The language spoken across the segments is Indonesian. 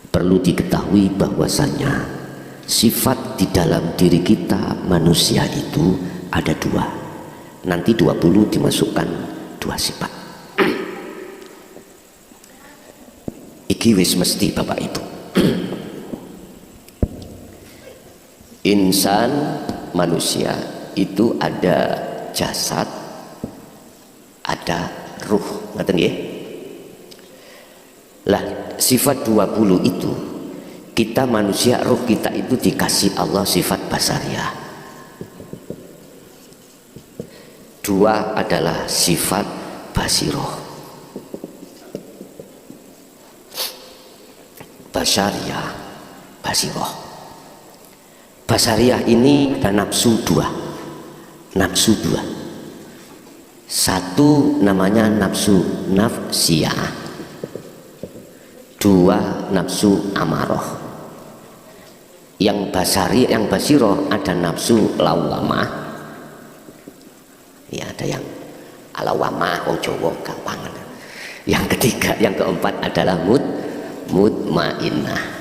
Perlu diketahui bahwasannya sifat di dalam diri kita manusia itu ada dua. Nanti 20 dimasukkan dua sifat. Iki wis mesti Bapak Ibu. Insan manusia itu ada jasad, ada ruh, ngerti nggih? Lah sifat 20 itu kita manusia, ruh kita itu dikasih Allah sifat basariah. Dua adalah sifat basiroh. Basariah, basiroh. Basariah ini ada nafsu dua. Nafsu dua. Satu namanya nafsu nafsiyah. Dua nafsu amaroh. Yang basari, yang basiroh ada nafsu lawamah. Ya ada yang alawamah, wong Jawa gampangan. Yang ketiga, yang keempat adalah mutmainnah.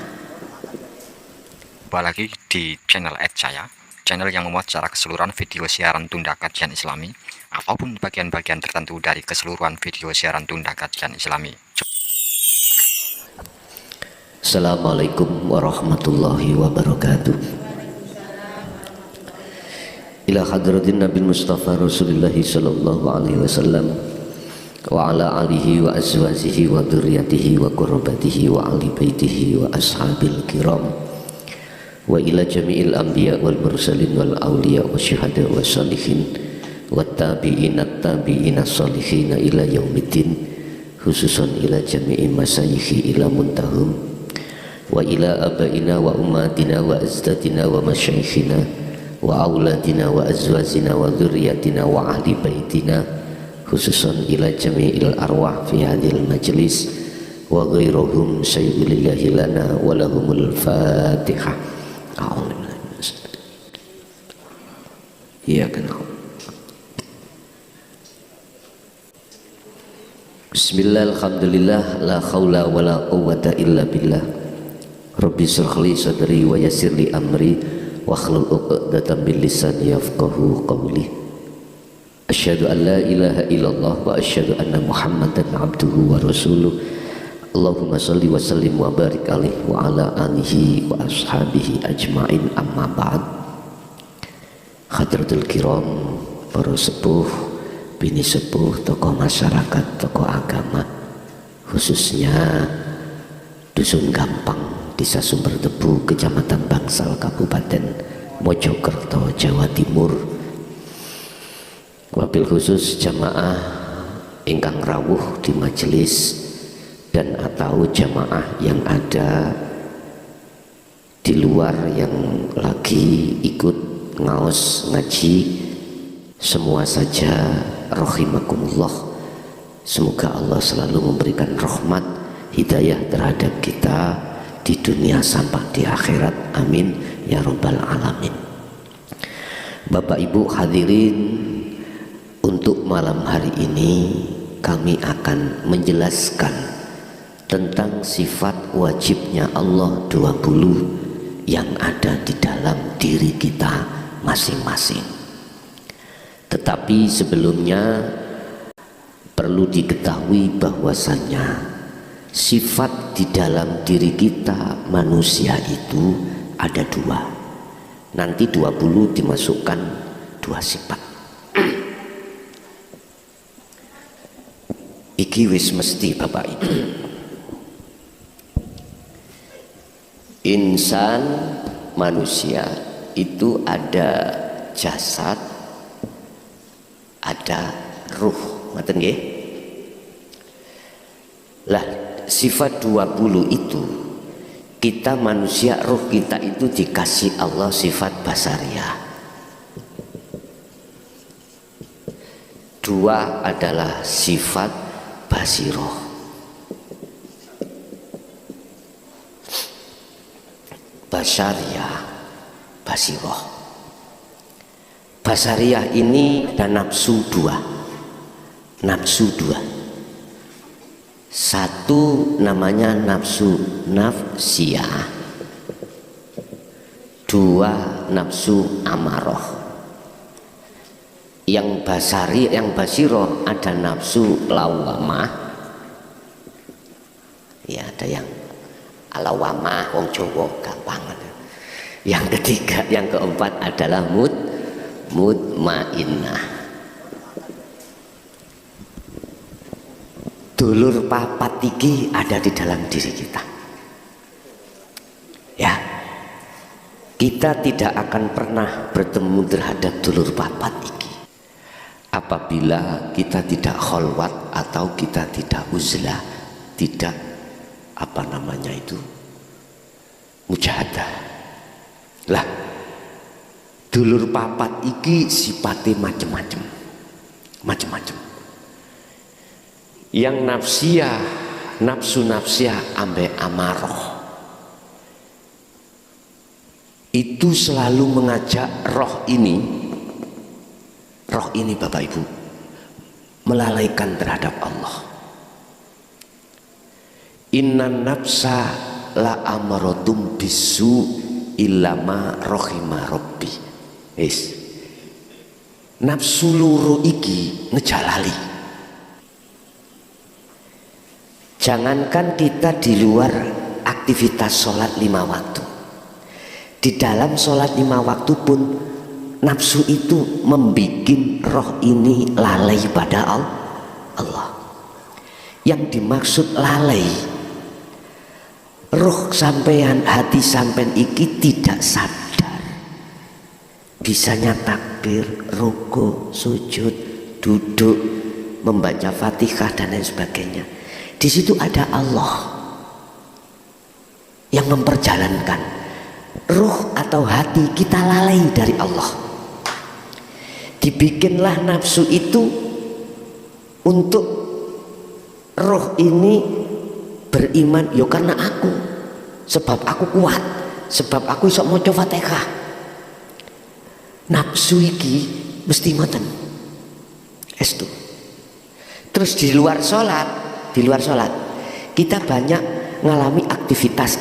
Apalagi di channel saya, channel yang memuat secara keseluruhan video siaran tunda kajian Islami, apapun bagian-bagian tertentu dari keseluruhan video siaran tunda kajian Islami. Assalamualaikum warahmatullahi wabarakatuh. Ila hadratin Nabi Mustafa Rasulullah sallallahu alaihi wasallam wa ala alihi wa azwajihi wa dzurriyyatihi wa qurrabatihi wa ahli baitihi wa ashabil kiram wa ila jami'il anbiya wal mursalin wal awliya wa syuhada wa salihin wa tabi'in at-tabi'in as-salihin ila yaumiddin, khususan ila jami'i masayikhi ila muntahum wa ila abaina wa ummatina wa azdadina wa masyayikhina wa auladina wa azwajina wa dzurriyyatina wa ahli baitina, khususan ila jami'il arwah fi hadhil majlis wa ghairuhum sayyidilillahi lana wa lahumul fatihah. Iya kenal. Bismillah, alhamdulillah, la khawla wa la quwwata illa billah. Rabbi shrah li sadri wa yassir li amri wa hlul 'uqdatam min lisani yafqahu qawli. Asyhadu an la ilaha illallah wa asyhadu anna Muhammadan abduhu wa rasuluh. Allahumma shalli wa sallim wa barik alaihi wa ala alihi wa ashabihi ajma'in, amma ba'd. Hadratul kiram, para sepuh, bini sepuh, tokoh masyarakat, tokoh agama, khususnya Dusun Gampang, Desa Sumber Tebu, Kecamatan Bangsal, Kabupaten Mojokerto, Jawa Timur. Wabil khusus jamaah ingkang rawuh di majelis dan atau jamaah yang ada di luar yang lagi ikut ngaos ngaji, semua saja rahimakumullah. Semoga Allah selalu memberikan rahmat hidayah terhadap kita di dunia sampai di akhirat, amin ya rabbal alamin. Bapak Ibu hadirin, untuk malam hari ini kami akan menjelaskan tentang sifat wajibnya Allah 20 yang ada di dalam diri kita masing-masing. Tetapi sebelumnya perlu diketahui bahwasannya sifat di dalam diri kita manusia itu ada dua. Nanti 20 dimasukkan dua sifat. Iki wis mesti Bapak Ibu. Insan manusia itu ada jasad, ada ruh, ngerti nggih? Lah sifat 20 itu kita manusia, ruh kita itu dikasih Allah sifat basariah. Dua adalah sifat basiroh. Basariah, basiroh. Basariah ini ada nafsu dua. Nafsu dua. Satu namanya nafsu nafsiyah, dua nafsu amarah. Yang basari, yang basiroh ada nafsu lawamah, ya ada yang alawamah, wong Jawa gampang. Yang ketiga, yang keempat adalah mutmainnah. Dulur papat iki ada di dalam diri kita. Ya, kita tidak akan pernah bertemu terhadap dulur papat iki apabila kita tidak kholwat atau kita tidak uzlah, tidak mujahadah. Lah, dulur papat iki sifatnya macam-macam. Yang nafsiyah, nafsu nafsiyah ambek amarah itu selalu mengajak roh ini Bapak Ibu melalaikan terhadap Allah. Innan nafsa la amaratum bisu illama rohima rabbi. Nafsu luru iki ngejalali. Jangankan kita di luar aktivitas sholat 5 waktu, di dalam sholat 5 waktu pun nafsu itu membikin roh ini lalai pada Allah. Yang dimaksud lalai, roh sampean, hati sampean iki tidak sadar, bisanya takbir, ruku, sujud, duduk, membaca Fatihah dan lain sebagainya. Di situ ada Allah yang memperjalankan. Ruh atau hati kita lalai dari Allah. Dibikinlah nafsu itu untuk roh ini beriman, yo karena aku, sebab aku kuat, sebab aku iso maca Fatihah. Nafsu iki mesti ngoten. Estu. Terus di luar sholat kita banyak ngalami aktivitas.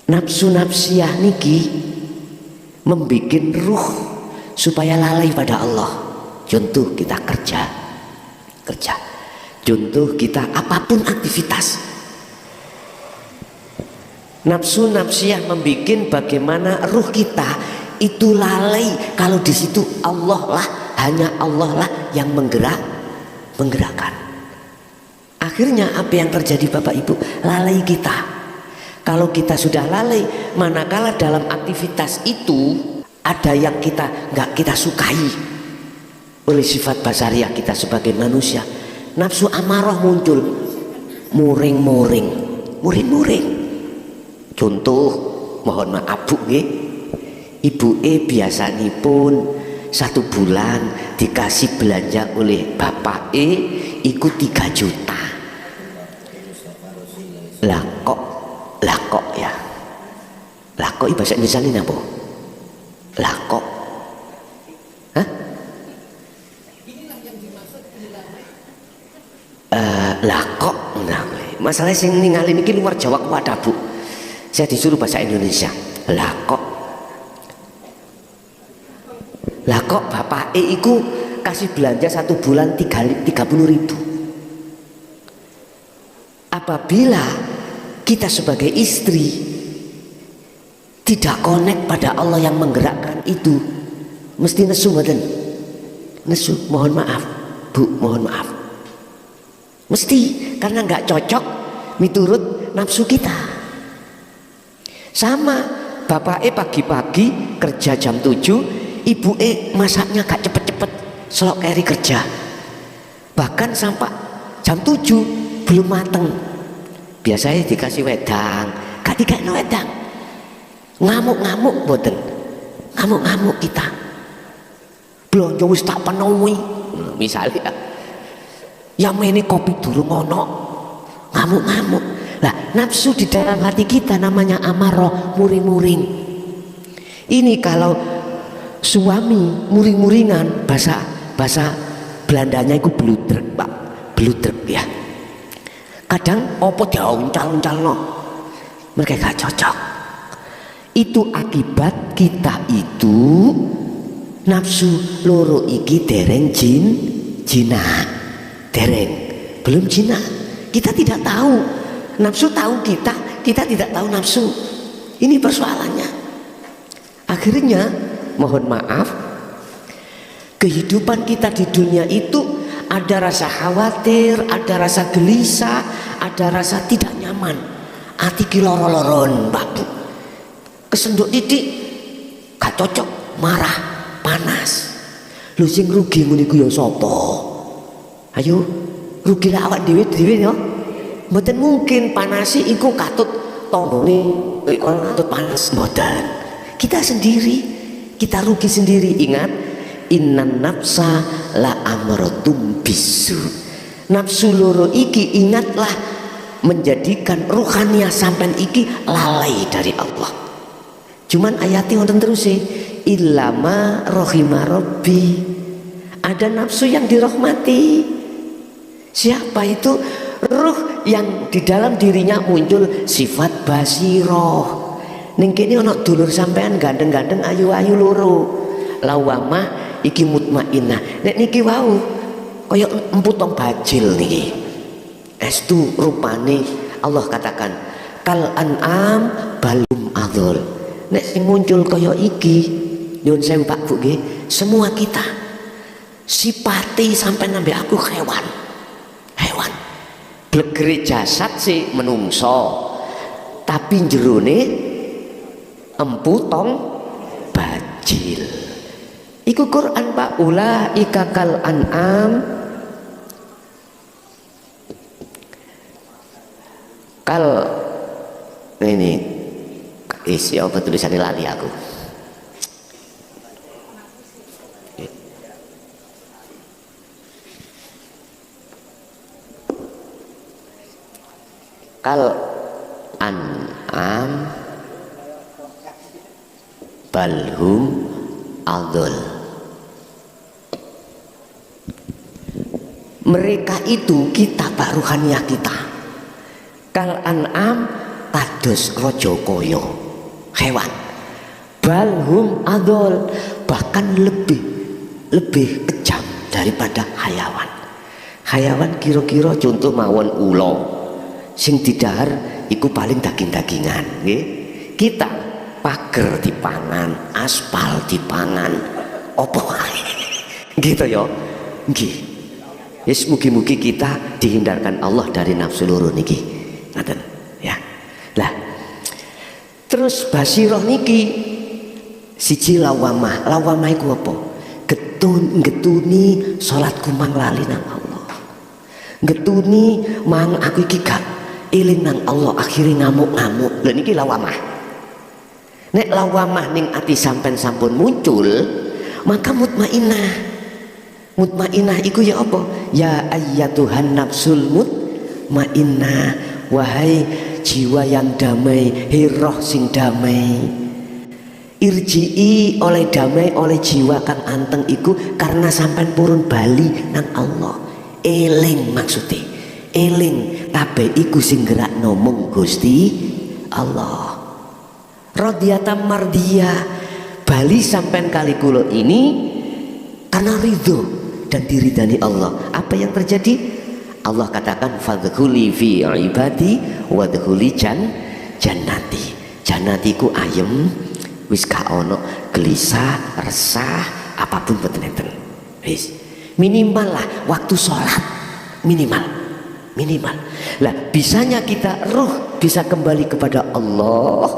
Nafsu nafsiyah niki membikin ruh supaya lalai pada Allah. Contoh kita kerja. Contoh kita apapun aktivitas. Nafsu nafsiyah membikin bagaimana ruh kita itu lalai kalau di situ Allah lah, hanya Allah lah yang menggerakkan. Akhirnya apa yang terjadi Bapak Ibu? Lalai kita. Kalau kita sudah lalai, manakala dalam aktivitas itu ada yang nggak kita sukai oleh sifat basariah kita sebagai manusia, nafsu amarah muncul, muring. Contoh, mohon maaf Bu nggih, ibu biasanipun 1 bulan dikasih belanja oleh bapak ikut 3 juta. Lah kok ya. Lah kok bahasa Indonesia ini apa? Lah kok. Hah? Lah kok. Nah, masalah sing ningali niki luar Jawa kuwat Bu. Saya disuruh bahasa Indonesia. Lah kok bapak iku kasih belanja 1 bulan 30.000. Apabila kita sebagai istri tidak connect pada Allah yang menggerakkan itu, mesti nesu mboten? Nesu, mohon maaf Bu, mohon maaf. Mesti, karena nggak cocok miturut nafsu kita. Sama bapak pagi-pagi kerja jam 7, ibu masaknya gak cepet-cepet, selok keri kerja, bahkan sampai jam 7 belum mateng. Biasanya dikasih wedang, gak dikasih wedang, ngamuk boten, ngamuk kita. Belanja wis tak penuhi, misalnya yang ini kopi durung ono, ngamuk. Lah nafsu di dalam hati kita namanya amarah, muring-muring. Ini kalau suami muring-muringan, bahasa Belandanya itu bludrek Pak. gludrek ya. Kadang opo diuncal-uncalno, mereka gak cocok. Itu akibat kita itu nafsu loro iki dereng jinak, dereng belum jinak. Kita tidak tahu, nafsu tahu kita tidak tahu nafsu. Ini persoalannya. Akhirnya mohon maaf, kehidupan kita di dunia itu ada rasa khawatir, ada rasa gelisah, ada rasa tidak nyaman. Ati ki loro-loron, Mbak Bu. Kesenduk titik gak cocok, marah, panas. Lho sing rugi ngene iku ya sapa? Ayo, rugi lah awak dhewe-dhewe ya. Mboten mungkin panasi iku katut tombone orang katut panas mboten. Kita sendiri, kita rugi sendiri. Ingat, innan nafsa la amratum bisu. Nafsu loro iki ingatlah menjadikan ruhaniah sampean iki lalai dari Allah. Cuman ayati wonten terus illama rohima rabbi. Ada nafsu yang dirahmati. Siapa itu? Ruh yang di dalam dirinya muncul sifat basiroh. Ning kene ana dulur sampean gandeng-gandeng ayu-ayu loro. Lawamah iki mutmainnah. Nek niki wau kaya emput tong bajil niki. Estu rupane Allah katakan kal an'am balum adol. Nek sing muncul kaya iki nyuwun sewu Pak Bu nggih, semua kita sipati sampai nambah aku hewan. Blegere jasad sih menungso, tapi jerone empu tong bajil. Iku Quran Pak, ulaika kal an'am kal ini isi apa tulisannya lali aku. Kal an'am balhum adol. Mereka itu kita Pak, ruhaniah kita. Kal an'am kados raja kaya hewan. Balhum adol, bahkan lebih kejam daripada hayawan. Hayawan kira-kira contoh mawon ula. Sing didahar iku paling daging-dagingan nggih. Kita pager dipangan, aspal dipangan, opo wae gitu ya nggih. Wis mugi-mugi kita dihindarkan Allah dari nafsu loro niki ngaten ya. Lah terus basirah niki siji lawamah iku apa? Getuni salatku mang lali nang Allah, getuni mang aku iki gak eling nang Allah, akhirnya ngamuk-ngamuk. Lha niki lawamah. Nek lawamah ning ati sampean sampun muncul, maka mutmainnah. Mutmainnah iku ya apa? Ya ayyatuhan nafsul mutmainnah, wahai jiwa yang damai, roh sing damai. Irji'i oleh damai oleh jiwa kang anteng iku karena sampean purun bali nang Allah. Eling maksudnya, eling kabeh iku sing gerakno mung Gusti Allah. Radiyatan mardiyah, bali sampean kali kula ini karena ridho dan diridani Allah. Apa yang terjadi? Allah katakan fadkhuli fi ibadi wadkhuli jannati. Jannatiku ayem, wis gak ono gelisah, resah, apapun mboten enten. Wis minimal lah waktu sholat, minimal. Lah bisanya kita ruh bisa kembali kepada Allah.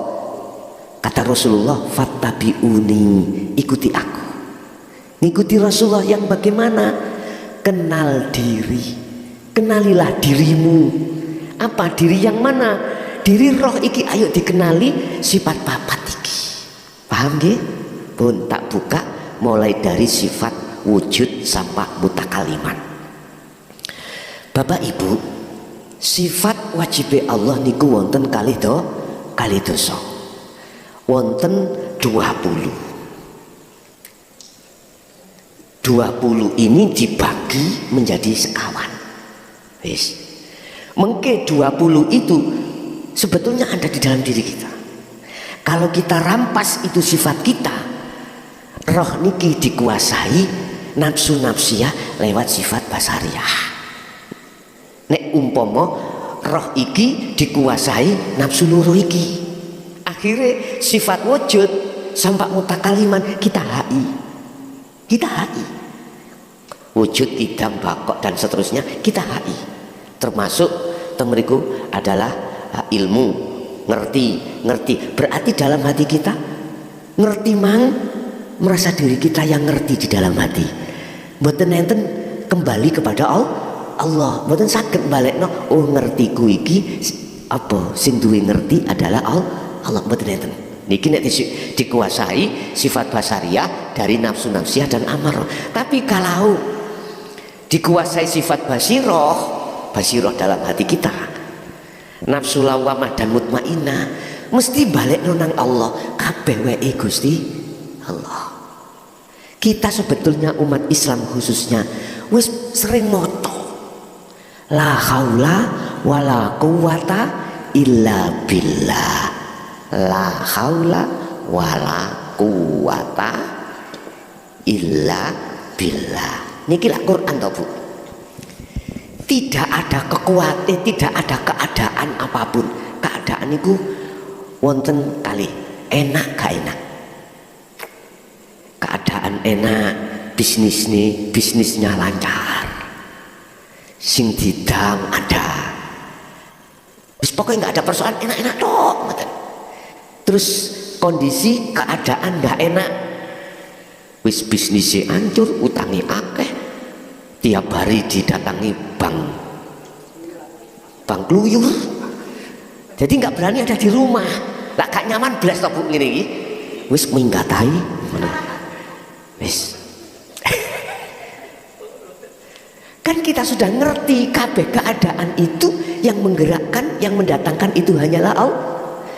Kata Rasulullah, fattabi'uni, ikuti aku. Ngikuti Rasulullah yang bagaimana? Kenal diri, kenalilah dirimu. Apa diri yang mana? Diri roh iki ayo dikenali sifat papat iki. Paham nggih? Pun tak buka mulai dari sifat wujud sampai mutakalimat. Bapak Ibu, sifat wajib Allah niku wonten kali dosa. Wonten 20 ini dibagi menjadi sekawan. Wis. Mengke 20 itu sebetulnya ada di dalam diri kita. Kalau kita rampas itu sifat kita, roh niki dikuasai nafsu nafsiyah lewat sifat basariyah. Nek umpomo roh iki dikuasai nafsu loro iki, akhirnya sifat wujud sampai mutakaliman kita HI, wujud idam bakok dan seterusnya kita HI, termasuk temeriku adalah ilmu, ngerti berarti dalam hati kita ngerti merasa diri kita yang ngerti di dalam hati. Mboten enten kembali kepada Allah, mboten saged balekno ngertiku iki apa sing duwe ngerti adalah Allah, mboten enten. Niki nek dikuasai sifat basariyah dari nafsu nafsiyah dan amarah. Tapi kalau dikuasai sifat basiroh dalam hati kita, nafsu lawamah dan mutmainnah, mesti balik nang Allah, kabeh wae Gusti Allah. Kita sebetulnya umat Islam khususnya wis sering moto la haula wala quwata illa billah, la haula wala quwata illa billah. Niki lah Quran toh Bu. Tidak ada kekuatan, tidak ada keadaan apapun. Keadaan itu wonten kali enak gak enak. Keadaan enak, bisnisnya lancar, sing didam ada. Pokoknya nggak ada persoalan, enak-enak dong. Terus kondisi keadaan nggak enak, wis bisnisnya hancur, utangi akeh, tiap hari didatangi bank kluyur, jadi nggak berani ada di rumah, lah gak nyaman belas toh Bu ngene iki, wis minggatai, wis. Kan kita sudah ngerti kabeh keadaan itu yang menggerakkan, yang mendatangkan itu hanyalah Allah.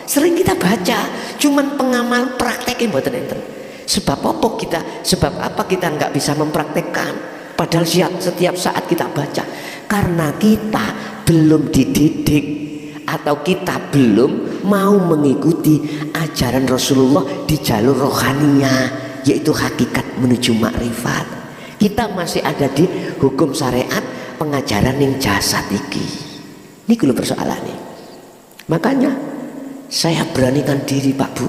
Sering kita baca, cuman pengamal praktekin mboten enten. Sebab apa kita nggak bisa mempraktekkan? Padahal setiap saat kita baca, karena kita belum dididik atau kita belum mau mengikuti ajaran Rasulullah di jalur rohaninya, yaitu hakikat menuju makrifat. Kita masih ada di hukum syariat pengajaran yang jasad iki. Ini dulu persoalannya. Makanya saya beranikan diri Pak Bu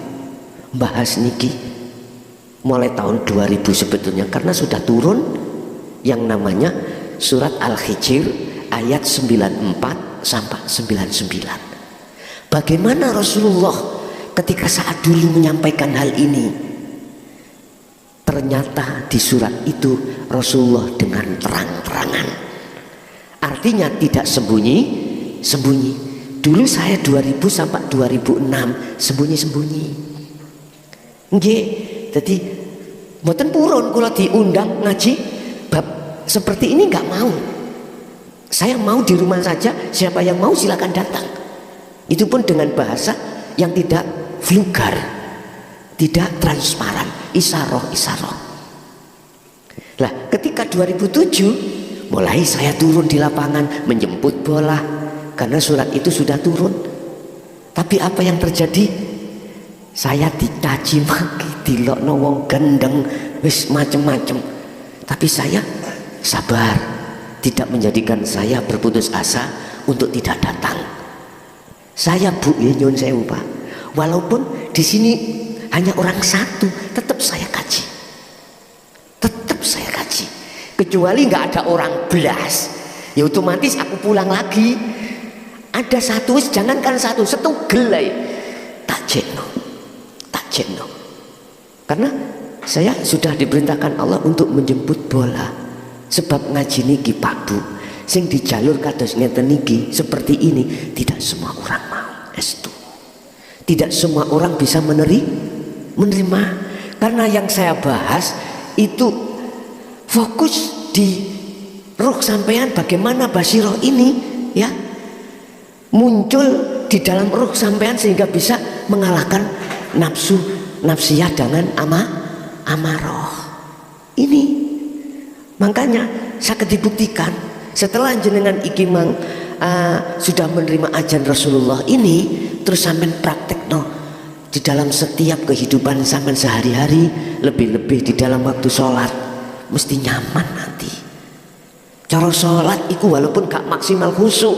bahas niki mulai tahun 2000 sebetulnya, karena sudah turun yang namanya surat Al-Hijr ayat 94 sampai 99. Bagaimana Rasulullah ketika saat dulu menyampaikan hal ini? Ternyata di surat itu Rasulullah dengan terang-terangan, artinya tidak sembunyi. Dulu saya 2000 sampai 2006 sembunyi. Nggih, jadi mboten purun kula diundang ngaji bab seperti ini, nggak mau. Saya mau di rumah saja, siapa yang mau silakan datang. Itu pun dengan bahasa yang tidak vulgar, tidak transparan, isaroh. Lah ketika 2007 mulai saya turun di lapangan menjemput bola, karena surat itu sudah turun. Tapi apa yang terjadi? Saya dicaci maki, dilokno wong gendeng, wis macem-macem. Tapi saya sabar, tidak menjadikan saya berputus asa untuk tidak datang. Saya Bu nyun sewu Pak, walaupun di sini hanya orang satu, tetap saya kaji. Kecuali nggak ada orang belas, ya otomatis aku pulang lagi. Ada satu, jangankan satu, setugel tak jeno. Karena saya sudah diperintahkan Allah untuk menjemput bola. Sebab ngaji niki Pak Bu, sing di jalur kados ngeten niki seperti ini, tidak semua orang mau. Estu. Tidak semua orang bisa menerima. Karena yang saya bahas itu fokus di ruh sampean, bagaimana basiroh ini ya muncul di dalam ruh sampean sehingga bisa mengalahkan nafsu nafsiyah dengan amarah. Ini makanya sangat dibuktikan Setelah jenengan iki mang sudah menerima ajaran Rasulullah ini, terus sampean praktekno di dalam setiap kehidupan sampean sehari-hari, lebih-lebih di dalam waktu sholat, mesti nyaman nanti. Cara sholat iku walaupun gak maksimal khusyuk,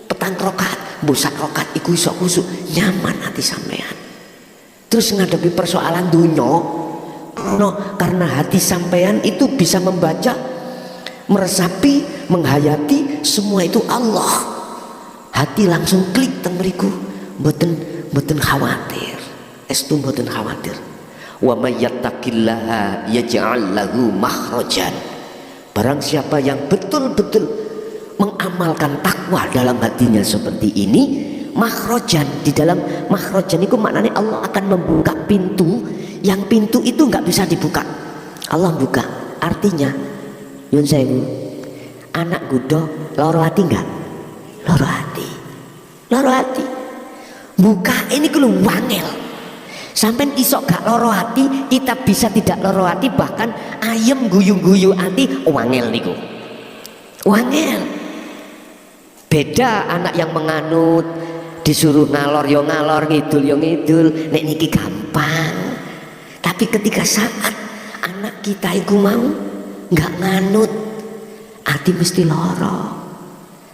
petang rokaat, bosak rokaat iku iso khusyuk, nyaman nanti sampean. Terus ngadepi persoalan dunya, karena hati sampean itu bisa membaca, meresapi, menghayati semua itu Allah. Hati langsung klik teng mriku, mboten khawatir. Estu mboten khawatir. Wa may yattaqillaha yaj'al lahu makhrajan. Barang siapa yang betul-betul mengamalkan takwa dalam hatinya seperti ini, makhrajan, di dalam makhrajan itu maknanya Allah akan membuka pintu yang pintu itu nggak bisa dibuka. Allah buka. Artinya yun sewu, anak gudo loro hati enggak? Loro hati buka ini kulo wangel. Sampai isok gak loro hati, kita bisa tidak loro hati, bahkan ayem guyu-guyu hati wangel niku. Wangel. Beda anak yang menganut, disuruh ngalor yo ngalor, ngidul yo ngidul, nek niki gampang. Tapi ketika saat anak kita itu mau nggak nganut, hati mesti loro.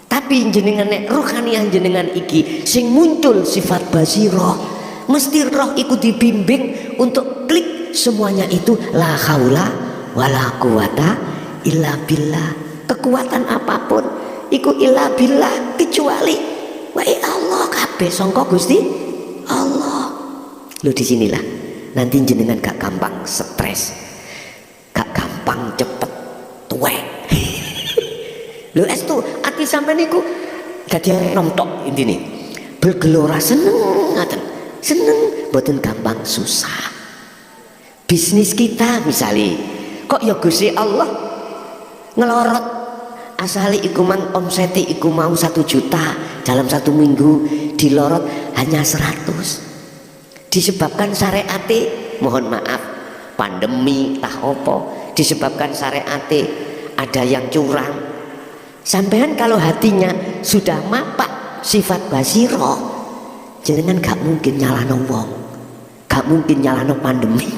Tapi jenengan nek rohaniah jenengan iki sing muncul sifat basirah, mesti roh ikut dibimbing untuk klik semuanya itu la haula wala quwata illa billah. Kekuatan apapun iku illa billah, kecuali wae Allah kabeh sangka Gusti Allah. Lho disinilah nanti jenengan gak gampang stres, gak gampang cepet tuwek. Lho estu ati sampean niku dadi enom tok intine. Bergelora seneng ngaten. Seneng, boten gampang susah. Bisnis kita misalnya, kok ya Gusti Allah ngelorot, asali iku mang omseti iku mau 1 juta dalam 1 minggu, dilorot hanya 100. Disebabkan syariate, mohon maaf, pandemi tah opo, disebabkan syariate ada yang curang. Sampean kalau hatinya sudah mapak sifat basiro, jenengan gak mungkin nyalahno wong, gak mungkin nyalahno pandemi.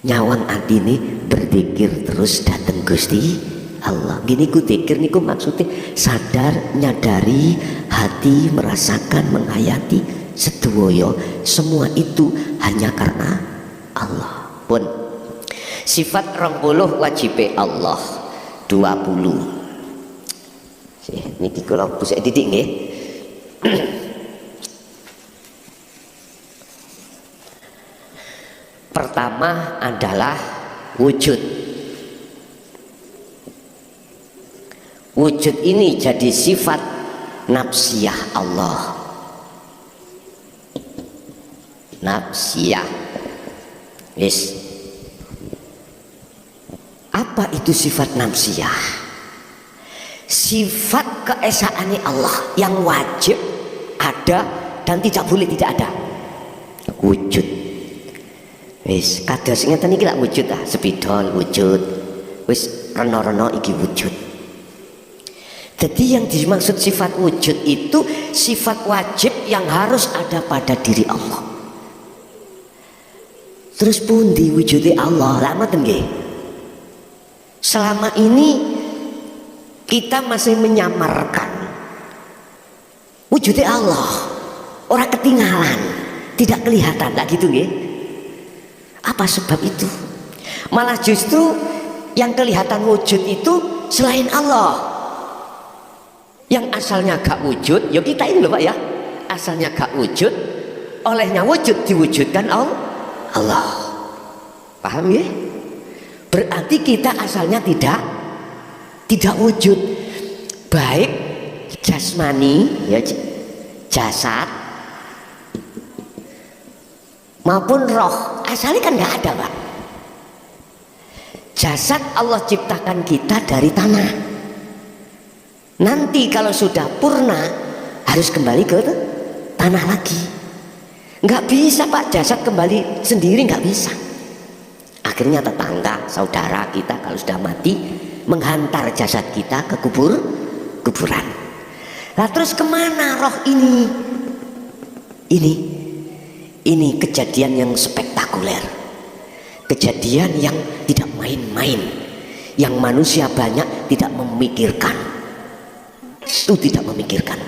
Nyawang atine berzikir terus dateng Gusti Allah. Gini ku zikir niku maksudnya sadar, nyadari, hati merasakan, menghayati sedoyo semua itu hanya karena Allah. Pun sifat 20 wajibe Allah 20. Niki kula pusat didik nggih. Pertama adalah wujud. Wujud ini jadi sifat nafsiyah Allah. Nafsiyah. Yes. Apa itu sifat nafsiyah? Sifat keesaannya Allah yang wajib ada dan tidak boleh tidak ada. Wujud. Wis kados ngeten iki lak wujud ah, sepidol wujud. Wis rena-rena iki wujud. Jadi yang dimaksud sifat wujud itu sifat wajib yang harus ada pada diri Allah. Terus pundi wujude Allah? Lak ngoten nggih. Selama ini kita masih menyamarkan wujudnya Allah, orang ketinggalan, tidak kelihatan, tak gitu nggih? Apa sebab itu? Malah justru yang kelihatan wujud itu selain Allah, yang asalnya gak wujud, ya kita ini loh Pak ya, asalnya gak wujud, olehnya wujud diwujudkan Allah. Paham ya? Berarti kita asalnya tidak wujud, baik jasmani ya, jasad maupun roh, asalnya kan nggak ada Pak. Jasad Allah ciptakan kita dari tanah, nanti kalau sudah purna harus kembali ke tanah lagi. Nggak bisa Pak, jasad kembali sendiri nggak bisa. Akhirnya tetangga, saudara kita kalau sudah mati menghantar jasad kita ke kuburan. Nah terus kemana roh ini? Ini kejadian yang spektakuler, kejadian yang tidak main-main, yang manusia banyak tidak memikirkan. Itu tidak memikirkan.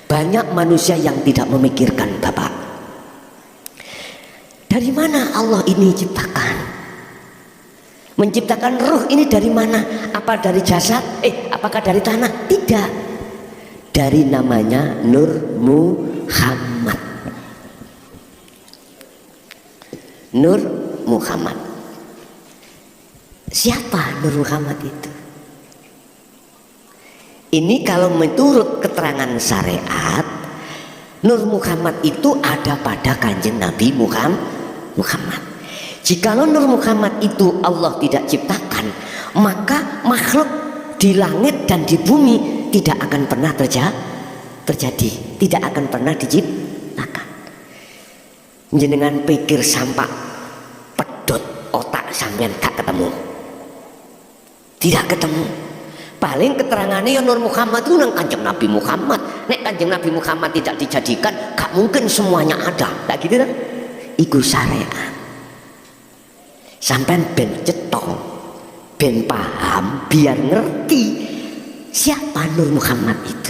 Banyak manusia yang tidak memikirkan, Bapak. Dari mana Allah ini ciptakan? Menciptakan ruh ini dari mana? Apa dari jasad? Apakah dari tanah? Tidak. Dari namanya Nur Muhammad. Nur Muhammad. Siapa Nur Muhammad itu? Ini kalau menurut keterangan syariat, Nur Muhammad itu ada pada kanjeng Nabi Muhammad. Jikalau Nur Muhammad itu Allah tidak ciptakan, maka makhluk di langit dan di bumi tidak akan pernah terjadi, tidak akan pernah diciptakan. Jenengan pikir sampai pedot otak sampean gak ketemu, tidak ketemu. Paling keterangannya ya Nur Muhammad itu nang kanjeng Nabi Muhammad. Nek kanjeng Nabi Muhammad tidak dijadikan, gak mungkin semuanya ada. Tak gitu kan? Iku syariat. Sampai ben cetong, ben paham, biar ngerti siapa Nur Muhammad itu.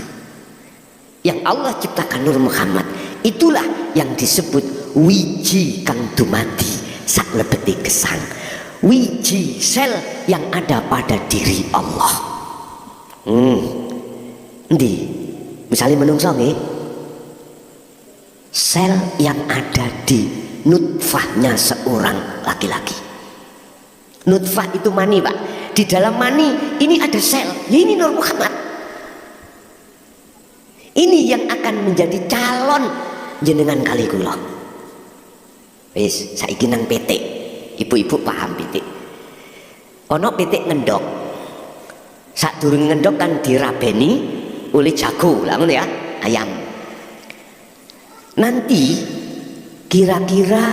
Yang Allah ciptakan Nur Muhammad, itulah yang disebut wiji kang dumadi sak lebeti gesang. Wiji sel yang ada pada diri Allah. Ndi misalnya menungso nggih, sel yang ada di nutfahnya seorang laki-laki. Nutfah itu mani, Pak. Di dalam mani ini ada sel, ya ini Nur Muhammad. Ini yang akan menjadi calon jenengan kali kula. Wis saiki nang pitik, ibu-ibu paham pitik. Ono pitik ngendok. Sadurunge ngendok kan dirabeni oleh jago, lah ngono ya, ayam. Nanti kira-kira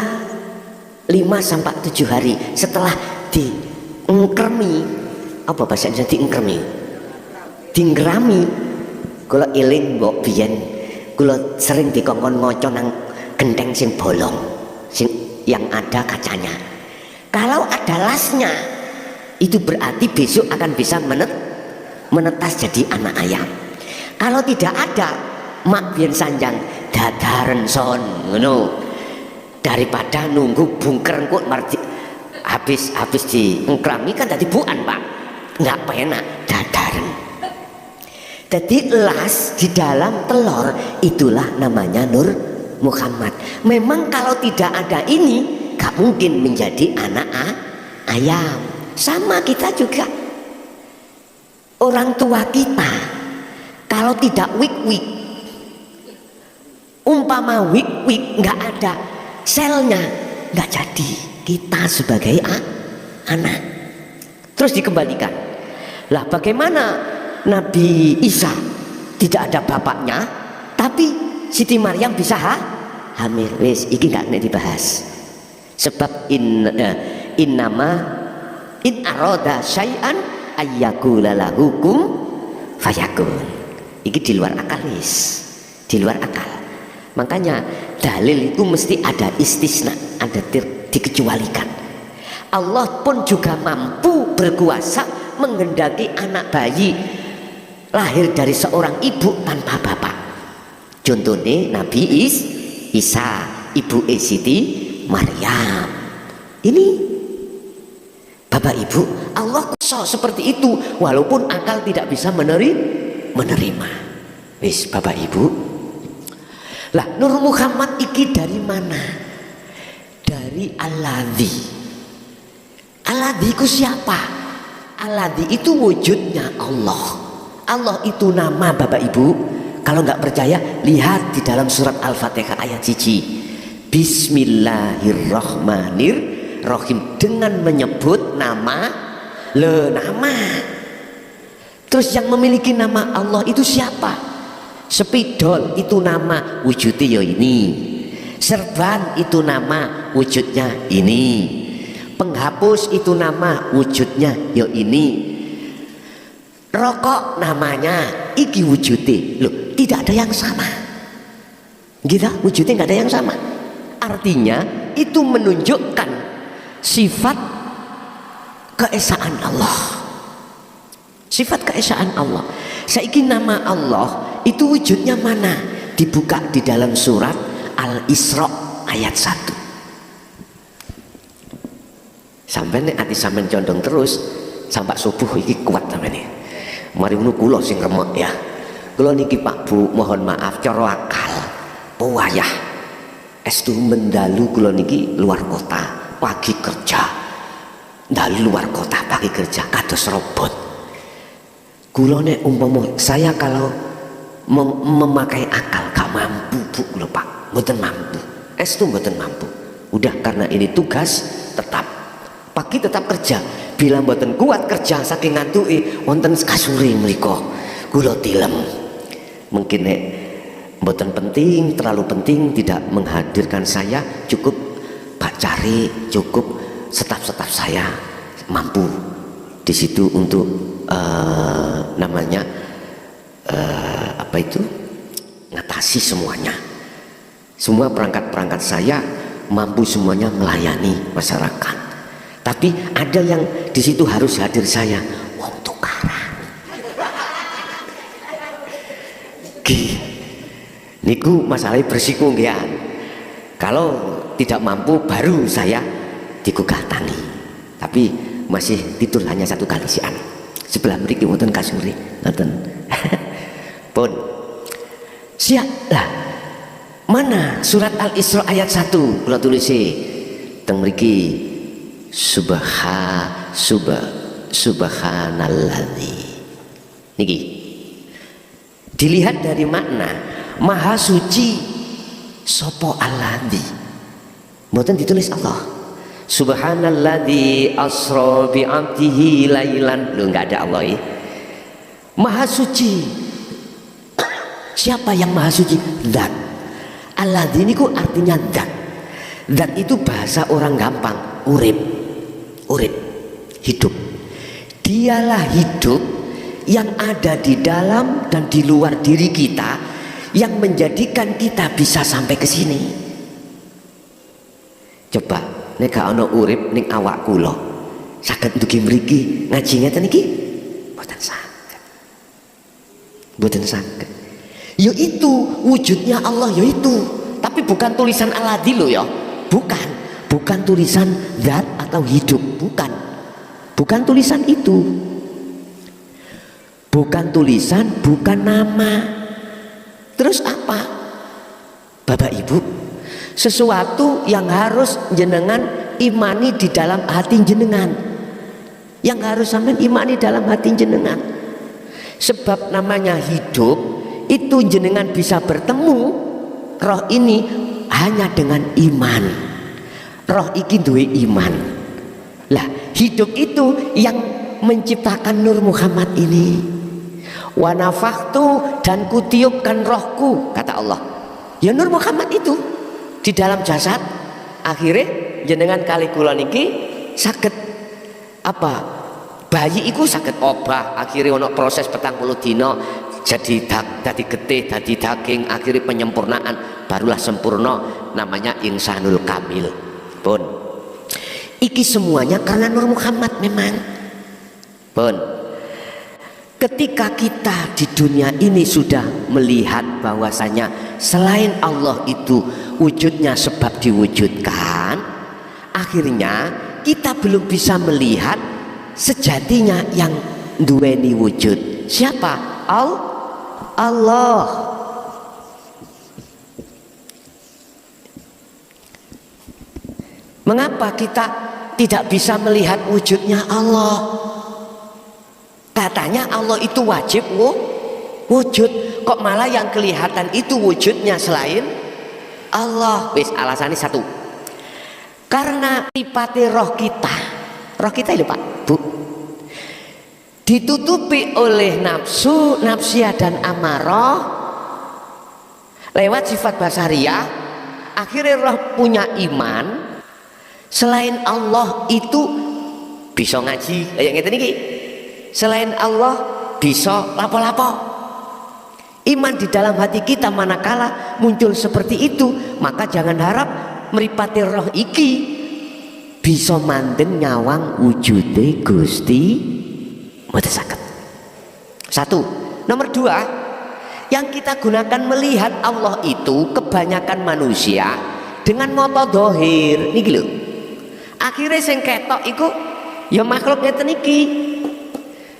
5 sampai 7 hari setelah diengkremi, apa bahasa Indonesia diengkremi? Dinggrami. Kula eling mbok biyen kula sering dikongkon maca nang genteng sing bolong, sing yang ada kacanya. Kalau ada lasnya, itu berarti besok akan bisa menetas jadi anak ayam. Kalau tidak ada, mak biyen sanjang dadaren son ngono. Daripada nunggu bungker engko habis diengkrami kan tadi buan, Pak. Enggak penak dadaren. Jadi las di dalam telur itulah namanya Nur Muhammad. Memang kalau tidak ada ini gak mungkin menjadi anak ayam. Sama kita juga. Orang tua kita kalau tidak wik-wik, umpama wik-wik nggak ada selnya, nggak jadi kita sebagai anak. Terus dikembalikan. Lah bagaimana Nabi Isa tidak ada bapaknya, tapi Siti Maryam bisa hamil? Wis iki nggak dibahas. Sebab in aroda syai'an ayyakula lahukum fayakun. Iki di luar akal, di luar akal. Makanya dalil itu mesti ada istisna, ada dikecualikan. Allah pun juga mampu berkuasa menghendaki anak bayi lahir dari seorang ibu tanpa bapak. Contohnya Nabi Isa, ibu Siti Maryam. Ini Bapak Ibu, Allah kuasa seperti itu walaupun akal tidak bisa menerima. Wis Bapak Ibu. Lah Nur Muhammad iki dari mana? Dari Alladzi. Alladzi itu siapa? Alladzi itu wujudnya Allah. Allah itu nama, Bapak Ibu. Kalau nggak percaya lihat di dalam surat Al-Fatihah ayat 1. Bismillahirrahmanirrahim, dengan menyebut nama. Terus yang memiliki nama Allah itu siapa? Spidol itu nama, wujudnya ya ini. Serban itu nama, wujudnya ini. Penghapus itu nama, wujudnya ya ini. rokok namanya, iki wujudnya. Loh, tidak ada yang sama. Gitu, wujudnya nggak ada yang sama. Artinya itu menunjukkan sifat keesaan Allah. Sifat keesaan Allah. Saiki nama Allah itu wujudnya mana? Dibuka di dalam surat Al-Isra ayat 1. Sampai nih hati sampean condong terus sampai subuh iki kuat sampean nih. Mari ngono kula sing remek ya. Kula niki Pak Bu mohon maaf cara akal pewayah estu mendalu kula niki luar kota pagi kerja. Dalu luar kota pagi kerja kados robot. Kula nek umpama saya kalau memakai akal gak mampu Bu kula Pak. Mboten mampu. Estu mboten mampu. Udah karena ini tugas tetap pagi tetap kerja. Bila mboten kuat kerja saking ngantuke wonten kasure mriku kula tilem. Mungkin nek mboten penting, terlalu penting tidak menghadirkan saya, cukup Pak cari, cukup staf-staf saya mampu di situ untuk namanya apa itu ngatasi semuanya. Semua perangkat-perangkat saya mampu semuanya melayani masyarakat. Tapi ada yang di situ harus hadir saya, wong tukaran. Niku masalahnya bersiko nggih. Kalau tidak mampu baru saya digugatangi. Tapi masih tidur hanya satu kali sian. Sebelah mriki wonten kasuri, ngoten. Pun siap lah. Mana surat Al-Isra ayat 1 kula tulisi teng mriki. Subhanalladzi. Niki dilihat dari makna maha suci sopo alladzi. Mboten ditulis Allah. Subhanalladzi asra bi 'abdihi lailan. Lho enggak ada Allah ya. Maha suci. Siapa yang maha suci? Zat. Alladzi niku artinya zat. Zat itu bahasa orang gampang, urip. Urip, hidup. Dialah hidup yang ada di dalam dan di luar diri kita yang menjadikan kita bisa sampai ke sini. Coba nek gak ana urip ning awak kula saged ndugi mriki ngaji ngeten iki mboten saged. Mboten saged. Ya itu wujudnya Allah ya itu. Tapi bukan tulisan Aladi loh ya. Bukan tulisan zat atau hidup, bukan tulisan itu, bukan tulisan, bukan nama. Terus apa Bapak Ibu? Sesuatu yang harus jenengan imani di dalam hati jenengan, yang harus sampai imani dalam hati jenengan. Sebab namanya hidup itu jenengan bisa bertemu roh ini hanya dengan iman. Roh iki duwe iman. Lah hidup itu yang menciptakan Nur Muhammad ini. Wa nafakhtu dan kutiupkan rohku kata Allah. Ya Nur Muhammad itu di dalam jasad. Akhirnya jenengan kali kula niki saged apa? Bayi iku saged obah. Akhirnya ono proses 40 dina jadi getih, jadi daging, akhirnya penyempurnaan barulah sempurna namanya insanul kamil. Pun iki semuanya karena Nur Muhammad memang. Pun ketika kita di dunia ini sudah melihat bahwasanya selain Allah itu wujudnya sebab diwujudkan, akhirnya kita belum bisa melihat sejatinya yang duweni wujud. Siapa? Allah. Mengapa kita tidak bisa melihat wujudnya Allah? Katanya Allah itu wajib wujud. Kok malah yang kelihatan itu wujudnya selain Allah? Wis alasannya satu. Karena sifatnya roh kita itu Pak Bu ditutupi oleh nafsu, nafsiyah dan amarah lewat sifat basariyah. Akhirnya roh punya iman. Selain Allah itu bisa ngaji kayak ngeten iki. Selain Allah bisa lapo-lapo. Iman di dalam hati kita manakala muncul seperti itu, maka jangan harap mripate roh iki bisa mandeng nyawang wujude Gusti mboten saged. Satu. Nomor dua, yang kita gunakan melihat Allah itu kebanyakan manusia dengan mata dohir niki lho. Akhirnya sing ketok iku ya makhluk ngeten iki.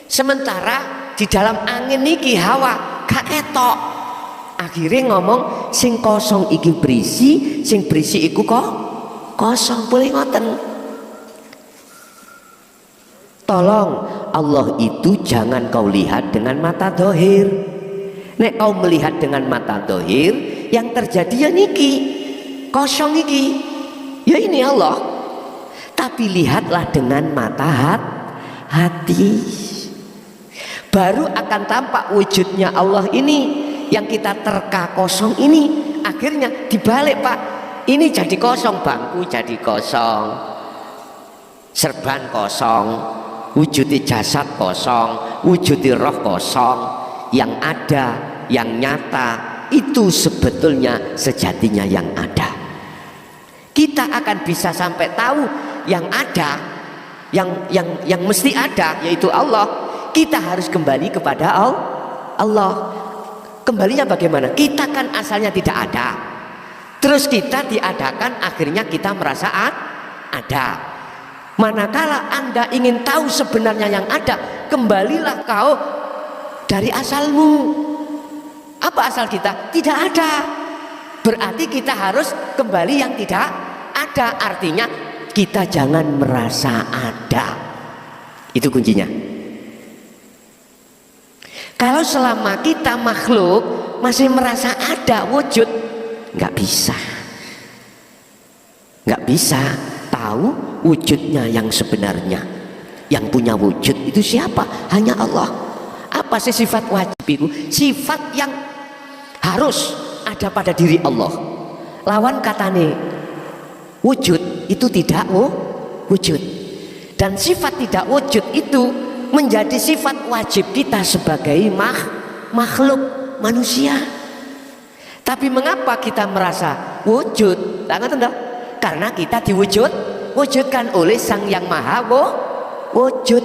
Sementara di dalam angin niki hawa gak ketok. Akhirnya ngomong sing kosong iki berisi, sing berisi iku kok kosong. Boleh ngoten. Tolong, Allah itu jangan kau lihat dengan mata dohir. Nek kau melihat dengan mata dohir, yang terjadi ya niki kosong iki, ya ini Allah. Tapi lihatlah dengan mata hati, baru akan tampak wujudnya Allah ini. Yang kita terka kosong ini akhirnya dibalik, Pak. Ini jadi kosong, bangku jadi kosong, serban kosong, wujudi jasad kosong, wujudi roh kosong. Yang ada, yang nyata itu sebetulnya sejatinya yang ada. Kita akan bisa sampai tahu yang ada, yang mesti ada, yaitu Allah. Kita harus kembali kepada Allah. Kembalinya bagaimana? Kita kan asalnya tidak ada, terus kita diadakan, akhirnya kita merasa ada. Manakala Anda ingin tahu sebenarnya yang ada, kembalilah kau dari asalmu. Apa asal kita? Tidak ada. Berarti kita harus kembali yang tidak ada. Artinya kita jangan merasa ada. Itu kuncinya. Kalau selama kita makhluk masih merasa ada wujud, nggak bisa tahu wujudnya yang sebenarnya. Yang punya wujud itu siapa? Hanya Allah. Apa sih sifat wajib itu? Sifat yang harus ada pada diri Allah. Lawan katane wujud itu tidak wujud. Dan sifat tidak wujud itu menjadi sifat wajib kita sebagai makhluk manusia. Tapi mengapa kita merasa wujud? Karena kita diwujudkan oleh Sang Yang Maha Wujud.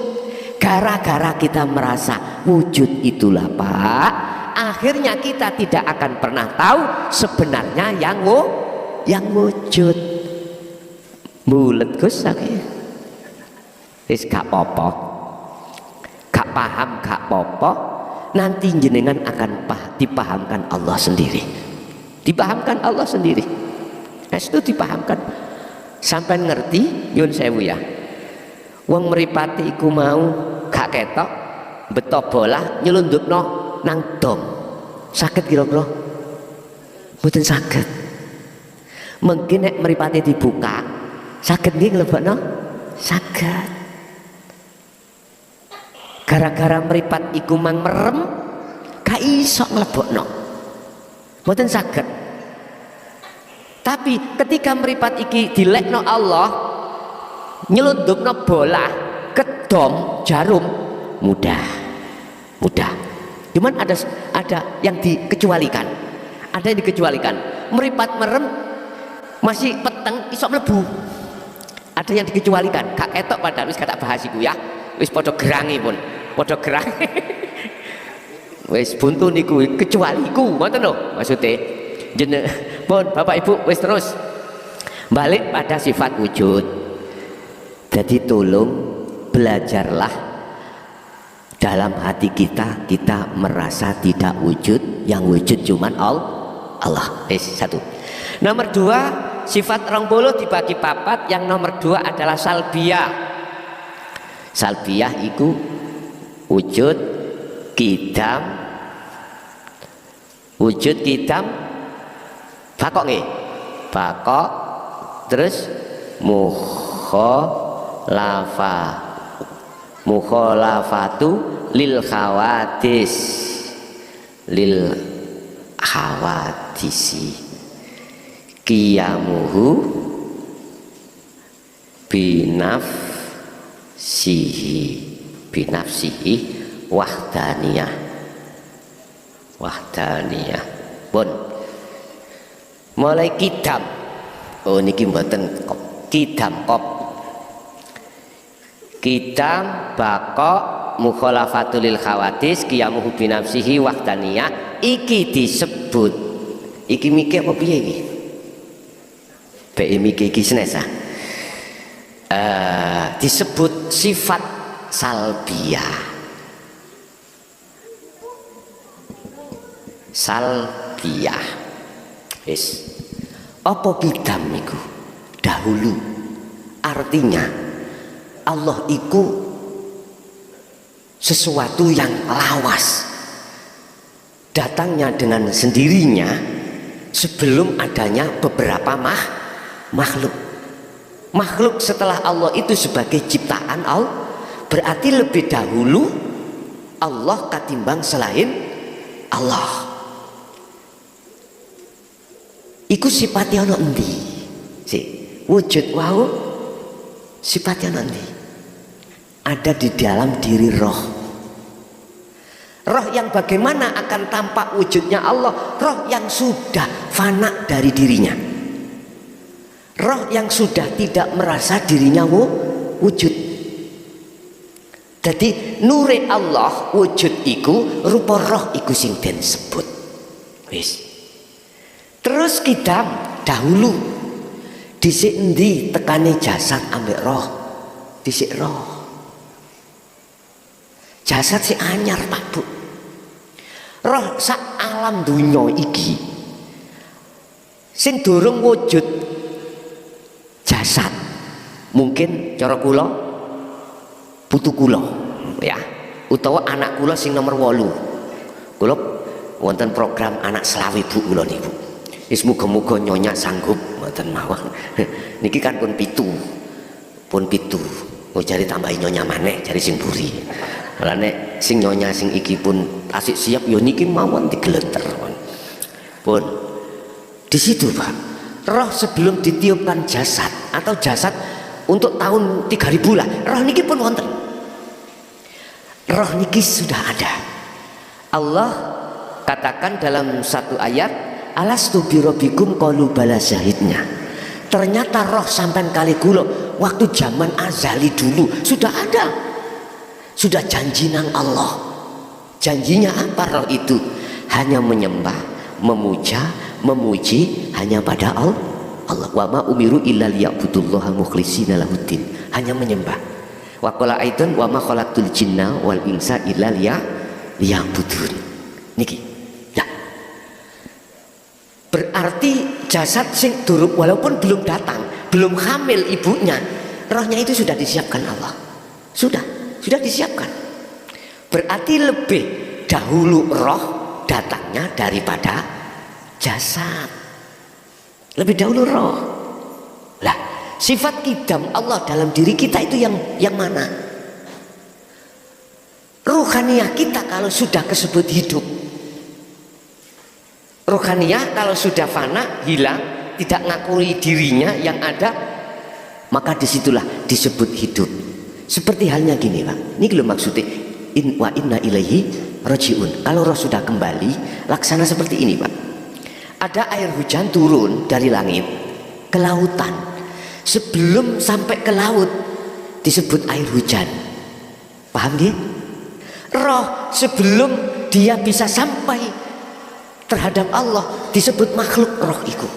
Gara-gara kita merasa wujud itulah, Pak, akhirnya kita tidak akan pernah tahu sebenarnya yang wujud. Bulet Gus saiki. Wis gak apa-apa. Gak paham, gak apa-apa. Nanti jenengan akan dipahamkan Allah sendiri. Dipahamkan Allah sendiri. Itu dipahamkan. Sampai ngerti, nyun sewu ya. Wong mripate iku mau gak ketok, beto bola nyelundupno nang dom. Saged kira-kira? Mboten saged. Mungkin nek mripate dibuka, saged nggih nglebokno? Saged. Gara-gara meripat iku mang merem, gak iso nglebokno. Mboten saged. Tapi ketika meripat iki dilekno Allah, nyelundupno bola ke dom jarum, mudah. Cuman ada yang dikecualikan. Ada yang dikecualikan. Meripat merem masih peteng iso mlebu. Ada yang dikecualikan. Gak ketok padahal wis kata bahas iku ya. Wis padha gerangi pun. Padha gerang. Wis buntu niku kecuali iku, ngoten lho maksude. Pun Bapak Ibu wis terus balik pada sifat wujud. Jadi tolong belajarlah dalam hati kita merasa tidak wujud, yang wujud cuman Allah. Satu. Nomor dua, sifat 20 dibagi papat. Yang nomor dua adalah salbiyah. Salbiyah itu wujud kidam, bakok nggih, bakok, terus mukhalafatu lil khawadisi qiyamuhu binafsihi wahdaniyah. Wahdaniyah. Pun mulai kidam. Oh niki mboten kidam kop. Kidam bako mukhalafatul lil khawatis qiyamuhu bi nafsihi wahdaniyah iki disebut iki mikir apa piye iki? Be mikir iki senesa. Disebut sifat salbiyah. Salbiyah. Wis. Apa kidam niku? Dahulu. Artinya Allah iku sesuatu yang lawas, datangnya dengan sendirinya sebelum adanya beberapa makhluk. Makhluk setelah Allah itu sebagai ciptaan Allah, berarti lebih dahulu Allah katimbang selain Allah. Iku sifatnya ono endi? Wujud wau sifatnya nanti ada di dalam diri roh. Roh yang bagaimana akan tampak wujudnya Allah? Roh yang sudah fana dari dirinya, roh yang sudah tidak merasa dirinya wujud. Jadi nure Allah wujud iku rupa roh iku sing den sebut. Wis. Terus kita dahulu dhisik endi tekane jasad ambek roh? Dhisik roh. Jasad si anyar Pak Bu. Roh sak alam dunya iki sing durung wujud jasad. Mungkin cara kula putu kula ya, utawa anak kula sing nomor 8. Kula wonten program anak selawe Bu kula niku. Wis muga-muga nyonya sanggup mboten mawon. Niki kan pun 7. Pun 7. Oh cari tambahin nyonya maneh, cari sing buri. Lah nek sing nyonya sing iki pun asik siap yo niki mawon digeleter. Pun di situ Pak. Roh sebelum ditiupkan jasad atau jasad untuk tahun 3000 lah. Roh niki pun wonten. Roh niki sudah ada. Allah katakan dalam satu ayat, alastu birabbikum qalu bala syahidnya. Ternyata roh sampai kali kula waktu zaman azali dulu sudah ada, sudah janji nang Allah. Janjinya apa roh itu? Hanya menyembah, memuja, memuji hanya pada Allah. Wa ma umiru illa liya'budullaha mukhlishina lahuddin. Hanya menyembah. Wa qala aidan wa ma khalaqtul jinna wal insa illa liya'budun. Niki. Ya. Berarti jasad sing durung walaupun belum datang, belum hamil ibunya, rohnya itu sudah disiapkan Allah. Sudah disiapkan. Berarti lebih dahulu roh datangnya daripada jasad. Lebih dahulu roh. Lah, sifat kidam Allah dalam diri kita itu yang mana? Ruhaniyah kita kalau sudah kesebut hidup. Ruhaniyah kalau sudah fana, hilang, tidak ngakui dirinya yang ada, maka disitulah disebut hidup. Seperti halnya gini Pak, ini belum maksudnya wa inna ilaihi rajiun. Kalau roh sudah kembali, laksana seperti ini Pak. Ada air hujan turun dari langit ke lautan. Sebelum sampai ke laut disebut air hujan. Paham dia? Roh sebelum dia bisa sampai terhadap Allah disebut makhluk. Roh itu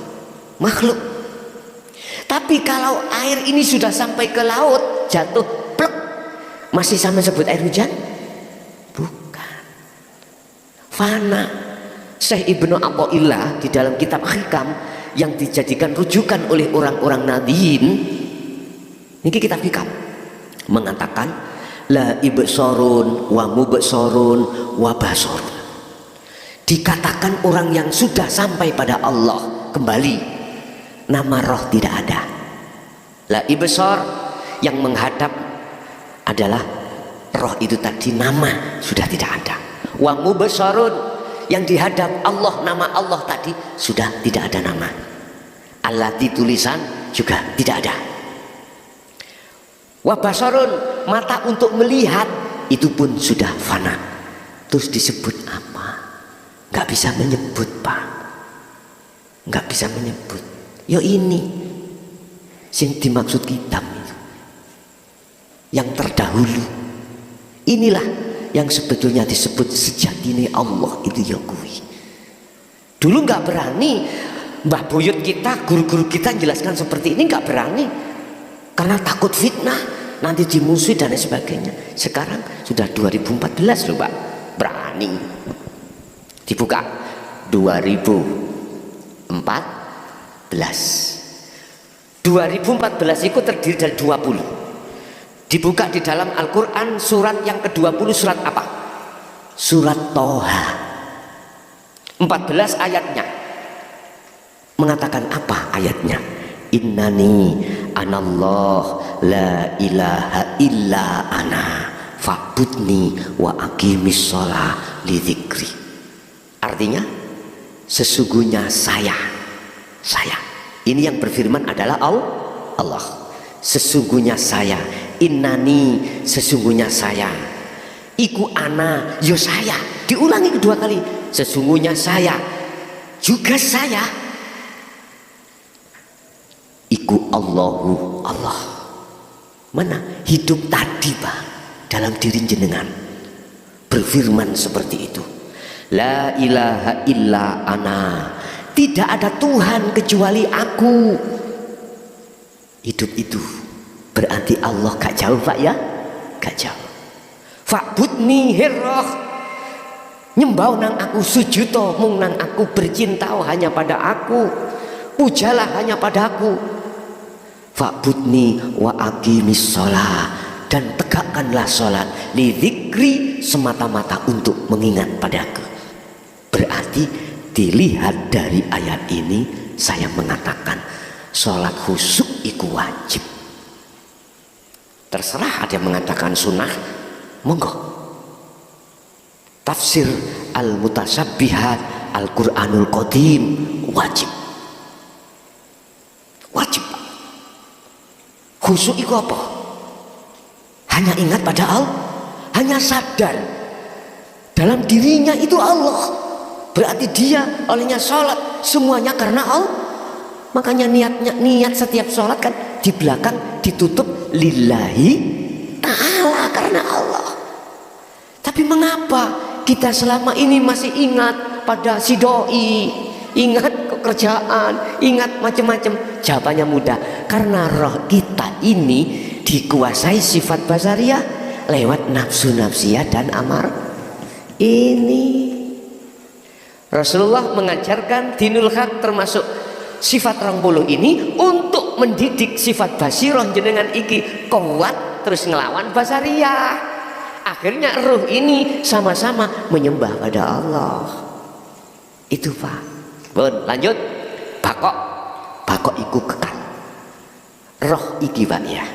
makhluk. Tapi kalau air ini sudah sampai ke laut, jatuh plek, masih sama sebut air hujan? Bukan. Fana. Syekh Ibnu Athaillah di dalam kitab Hikam yang dijadikan rujukan oleh orang-orang Nadiyin, ini kitab Hikam, mengatakan la ibsarun wa mubsarun wa basarun. Dikatakan orang yang sudah sampai pada Allah kembali, nama roh tidak ada. La ibsar yang menghadap adalah roh itu tadi, nama sudah tidak ada. Wa mubsarun yang dihadap Allah, nama Allah tadi sudah tidak ada nama. Allati tulisan juga tidak ada. Wa basarun, mata untuk melihat itu pun sudah fana. Terus disebut apa? Nggak bisa menyebut, Pak. Nggak bisa menyebut. Yo ini sing dimaksud kitab itu, yang terdahulu. Inilah yang sebetulnya disebut sejatine Allah itu ya kuwi. Dulu nggak berani mbah buyut kita, guru-guru kita jelaskan seperti ini, nggak berani karena takut fitnah, nanti dimusuhi dan sebagainya. Sekarang sudah 2014 loh Pak, berani dibuka 2014 itu terdiri dari 20, dibuka di dalam Al-Quran surat yang ke-20. Surat apa? Surat Toha, 14 ayatnya mengatakan apa ayatnya? Innani anallah la ilaha illa ana fa'budni wa aqimis sholah li dzikri. Artinya sesungguhnya saya ini yang berfirman adalah Allah. Sesungguhnya saya, innani sesungguhnya saya, iku ana yo saya, diulangi kedua kali, sesungguhnya saya juga saya, iku Allahu Allah. Mana hidup tadi Pak dalam diri jenengan berfirman seperti itu, la ilaha illa ana, tidak ada Tuhan kecuali aku. Hidup itu berarti Allah gak jauh Pak ya, gak jauh. Fa'budni hirroh, nyembah nang aku, sujudo mung nang aku, bercinta hanya pada aku, pujalah hanya pada aku. Fa'budni wa aqimis sholah, dan tegakkanlah sholat, li dzikri, semata-mata untuk mengingat padaku. Berarti dilihat dari ayat ini saya mengatakan sholat khusyuk itu wajib. Terserah ada yang mengatakan sunnah, monggo. Tafsir al-mutasabbihat Al-Quranul Qadim wajib. Wajib. Khusyuk itu apa? Hanya ingat pada Allah, hanya sadar dalam dirinya itu Allah. Berarti dia olehnya sholat semuanya karena Allah. Makanya niat setiap sholat kan di belakang ditutup lillahi ta'ala, karena Allah. Tapi mengapa kita selama ini masih ingat pada si doi, ingat pekerjaan, ingat macam-macam? Jawabannya mudah, karena roh kita ini dikuasai sifat basariah lewat nafsu nafsiyah dan amar. Ini Rasulullah mengajarkan dinul haq termasuk sifat 20 ini untuk mendidik sifat basirah jenengan iki kuat terus ngelawan basariah. Akhirnya ruh ini sama-sama menyembah pada Allah. Itu Pak. Bun, lanjut. Bakok iku kekal. Roh iki Pak ya,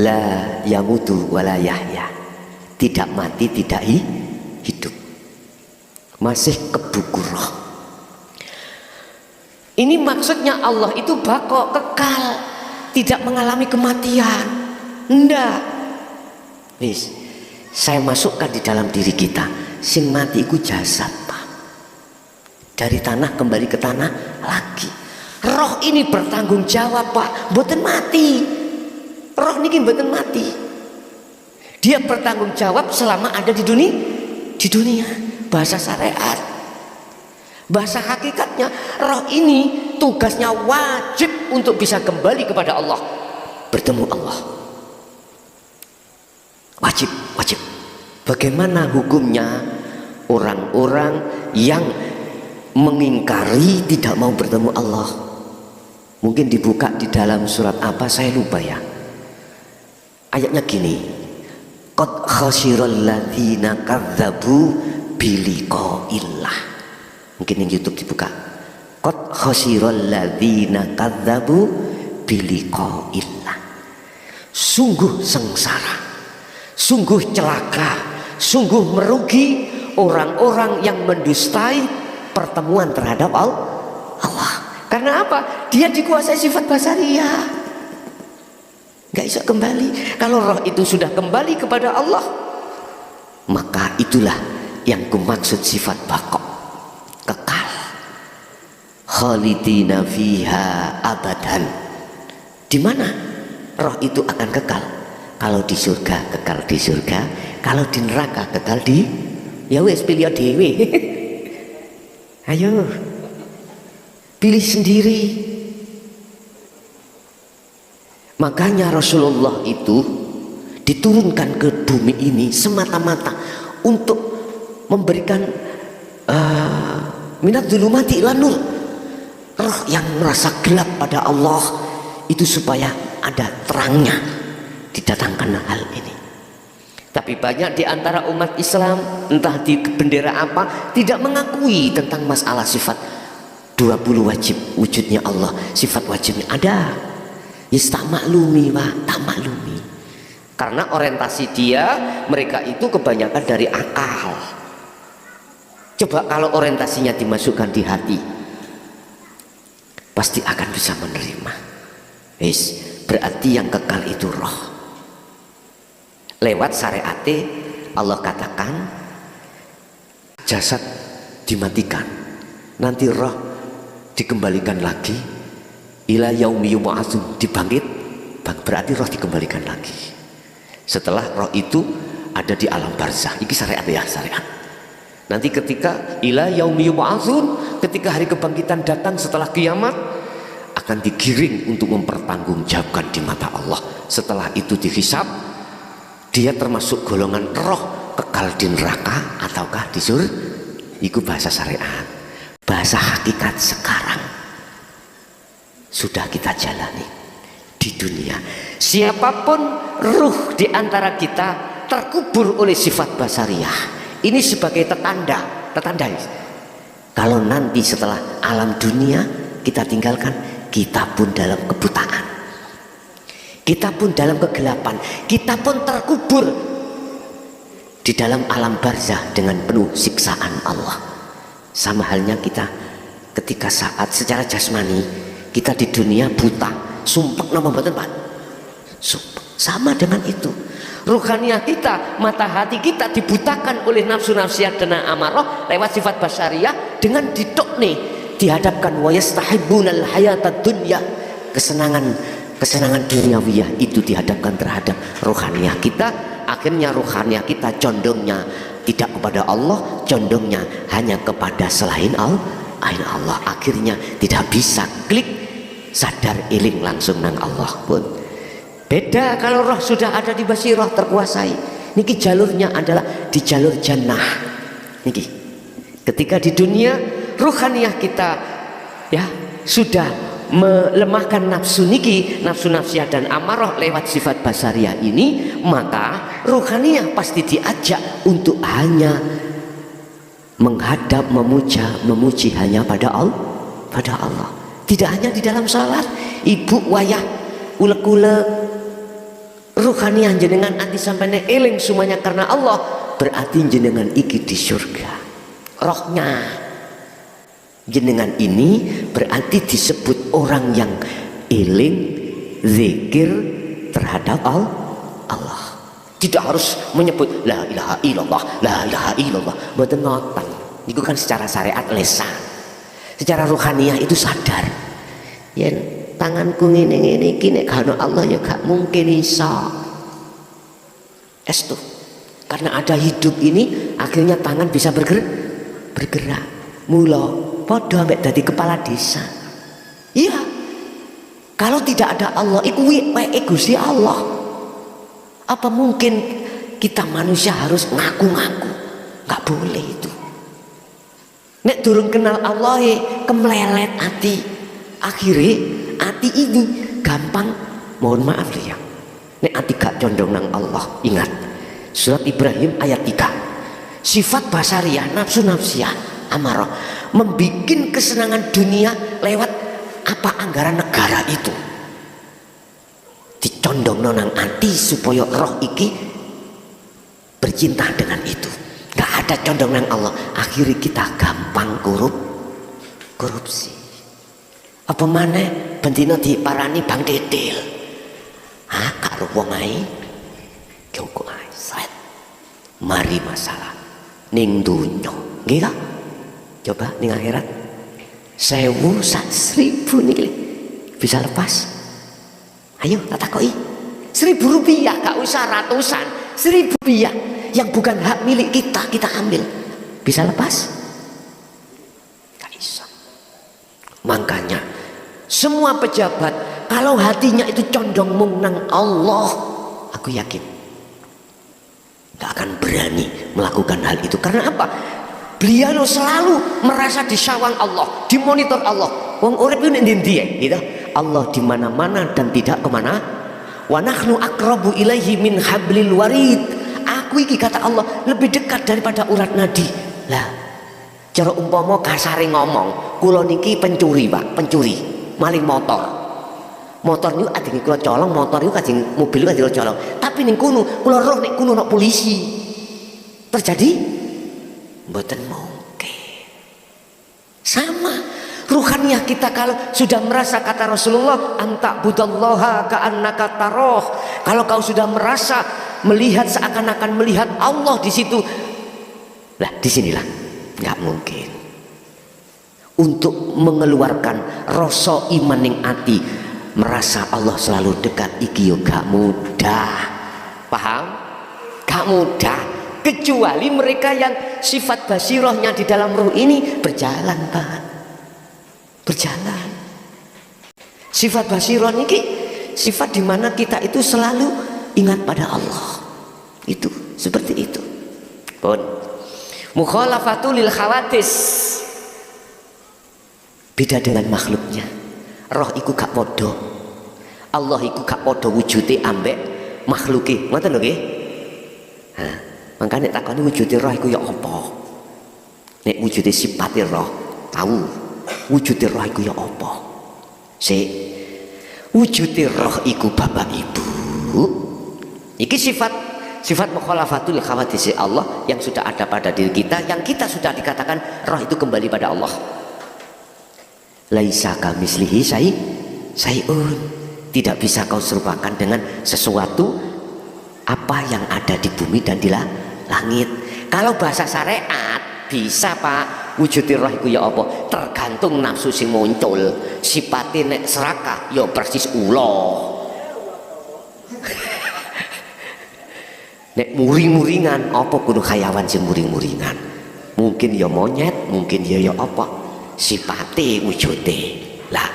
la yamutu wala yahya, tidak mati tidak hidup, masih kebuku roh. Ini maksudnya Allah itu bako, kekal, tidak mengalami kematian. Ndak. Wis, saya masukkan di dalam diri kita, sing mati itu jasad Pak. Dari tanah kembali ke tanah lagi. Roh ini bertanggung jawab Pak, mboten mati. Roh ini mboten mati. Dia bertanggung jawab selama ada di dunia. Di dunia, bahasa syariat. Bahasa hakikatnya, roh ini tugasnya wajib untuk bisa kembali kepada Allah, bertemu Allah. Wajib. Bagaimana hukumnya orang-orang yang mengingkari tidak mau bertemu Allah? Mungkin dibuka di dalam surat apa saya lupa ya. Ayatnya gini, qad khasyiral ladzina kadzdzabu biliqa'illah. Mungkin yang YouTube dibuka, qad khasyiral ladzina kadzdzabu biliqa'illah. Sungguh sengsara, sungguh celaka, sungguh merugi orang-orang yang mendustai pertemuan terhadap Allah. Karena apa? Dia dikuasai sifat basariah, Gak bisa kembali. Kalau roh itu sudah kembali kepada Allah, maka itulah yang kumaksud sifat baqa, kekal. Khalidina fiha abadan. Di mana roh itu akan kekal? Kalau di surga kekal di surga, kalau di neraka kekal di, ya wes pilih dewe. Ayo pilih sendiri. Makanya Rasulullah itu diturunkan ke bumi ini semata-mata untuk memberikan minat dzulumati ila nur, roh yang merasa gelap pada Allah itu supaya ada terangnya, didatangkan hal ini. Tapi banyak di antara umat Islam, entah di bendera apa, tidak mengakui tentang masalah sifat 20 wajib wujudnya Allah. Sifat wajibnya ada, ya tak maklumi Pak, tak maklumi. Karena orientasi dia, mereka itu kebanyakan dari akal. Coba kalau orientasinya dimasukkan di hati, pasti akan bisa menerima. Berarti yang kekal itu roh. Lewat syariat Allah katakan jasad dimatikan, nanti roh dikembalikan lagi ila yaumi yub'atsun, dibangkit, berarti roh dikembalikan lagi. Setelah roh itu ada di alam barzah. Ini syariat ya, syariat. Nanti ketika ila yaumi yub'atsun, ketika hari kebangkitan datang setelah kiamat, akan digiring untuk mempertanggungjawabkan di mata Allah. Setelah itu dihisab, dia termasuk golongan roh kekal di neraka ataukah di surga. Itu bahasa syariat. Bahasa hakikat sekarang sudah kita jalani di dunia. Siapapun ruh di antara kita terkubur oleh sifat basariyah, ini sebagai tetanda kalau nanti setelah alam dunia kita tinggalkan, kita pun dalam kebutaan, kita pun dalam kegelapan, kita pun terkubur di dalam alam barzah dengan penuh siksaan Allah. Sama halnya kita ketika saat secara jasmani kita di dunia buta, sumpek nama mboten Pak, sumpek. Sama dengan itu ruhaniah kita, mata hati kita dibutakan oleh nafsu nafsiyat dan amarah lewat sifat basyariyah dengan ditokne, dihadapkan wa yastahibbunal hayatad dunya, kesenangan duniawiyah itu dihadapkan terhadap rohaniah kita. Akhirnya rohaniah kita condongnya tidak kepada Allah, condongnya hanya kepada selain Allah. Akhirnya tidak bisa klik sadar iling langsung nang Allah pun. Beda kalau roh sudah ada di basirah, terkuasai. Niki jalurnya adalah di jalur jannah. Niki ketika di dunia ruhaniah kita ya sudah melemahkan nafsu niki, nafsu nafsiyah dan amarah lewat sifat basariah ini, maka ruhaniah pasti diajak untuk hanya menghadap, memuji hanya pada Allah. Tidak hanya di dalam salat, ibu wayah ulek-ulek ruhaniah jenengan anti sampai eling semuanya karena Allah, berarti jenengan iki di surga. Rohnya jenengan ini berarti disebut orang yang eling zikir terhadap Allah. Tidak harus menyebut la ilaha illallah, la ilaha illallah, mboten ngoten. Itu kan secara syariat lesan. Secara ruhaniah itu sadar. Yen tanganku ngene-ngene iki nek gak ono Allah ya gak mungkin iso. Estu. Karena ada hidup ini akhirnya tangan bisa bergerak. Mula padha ambek dadi kepala desa. Iya. Kalau tidak ada Allah iku wae Gusti Allah. Apa mungkin kita manusia harus ngaku-ngaku? Gak boleh itu. Nek durung kenal Allah kemlelet hati. Akhirnya hati ini gampang, mohon maaf ya, nek hati gak condong nang Allah. Ingat surat Ibrahim ayat 3, sifat basariah, nafsu nafsiyah, amarah membikin kesenangan dunia lewat apa anggaran negara itu dicondong nang hati supaya roh iki bercinta dengan itu. Gak ada condong nang Allah, akhirnya kita gampang korupsi. Apa maneh bendina diparani Bang Didil, karo wong ae cukup ae sret mari masalah ning dunya nggih ta coba ning akhirat 1000 1000 niki bisa lepas ayo tak takoki 1000 rupiah gak usah ratusan 1000 rupiah yang bukan hak milik kita ambil bisa lepas gak bisa. Makanya semua pejabat kalau hatinya itu condong menang Allah, aku yakin gak akan berani melakukan hal itu. Karena apa? Beliau selalu merasa disawang Allah, dimonitor Allah. Wong urip itu ndi gitu. Allah di mana-mana dan tidak kemana. Wa nahnu aqrabu ilaihi min hablil warid. Aku iki kata Allah lebih dekat daripada urat nadi. Lah, cara umpama kasare ngomong, kula niki pencuri, Pak, pencuri, maling motor. Motor niku adine kula colong, motor niku kajeng mobil niku kajeng colong. Tapi ning kono kula roh nek kono ana polisi. Terjadi? Mboten mungkin. Sama ruhaniyah kita kalau sudah merasa kata Rasulullah anta budallaha ka'annaka taroh. Kalau kau sudah merasa melihat seakan-akan melihat Allah di situ. Lah disinilah nggak mungkin untuk mengeluarkan rasa iman ning ati merasa Allah selalu dekat iki yo gak mudah, paham? Gak mudah kecuali mereka yang sifat basirohnya di dalam ruh ini berjalan, Pak, berjalan. Sifat basiroh niki sifat dimana kita itu selalu ingat pada Allah, itu seperti itu pun. Mukhalafatu lil khawatis, beda dengan makhluknya. Roh iku gak podo, Allah iku gak podo wujude ambek makhluke, ngoten lho nggih. Nah, makane takoni wujude roh iku ya apa? Nek wujude sifate roh, tahu wujude roh iku ya apa? Sik, wujude roh iku bapak ibu. Iki sifat mukhalafatul khawatis Allah yang sudah ada pada diri kita, yang kita sudah dikatakan roh itu kembali pada Allah. Laisa kamislihi syai'un, tidak bisa kau serupakan dengan sesuatu apa yang ada di bumi dan di langit. Kalau bahasa syariat bisa, Pak, wujudi roh iku ya apa? Tergantung nafsu sing muncul. Sipate nek serakah ya persis ula. Nek muring-muringan apa kudu hayawan sing muring-muringan. Mungkin ya monyet, mungkin ya apa? Sipate wujude. Lah,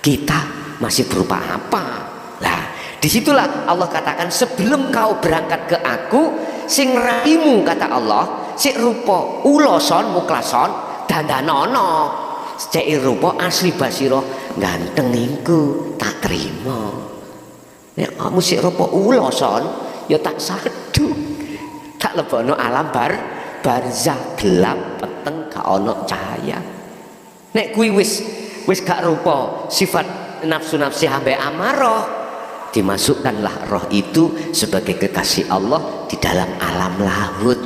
kita masih berupa apa? Lah, disitulah Allah katakan sebelum kau berangkat ke aku, sing raimu kata Allah, sik rupa uloson muklason dandanono, cek rupa asli basiro ganteng iku tak terima. Nek kamu sik rupa uloson ya tak sadu, tak lebono alam barzah gelap peteng gak ono cahaya. Nek kuwi wis gak rupa sifat nafsu-nafsi ambek amarah, dimasukkanlah roh itu sebagai kekasih Allah di dalam alam lahut,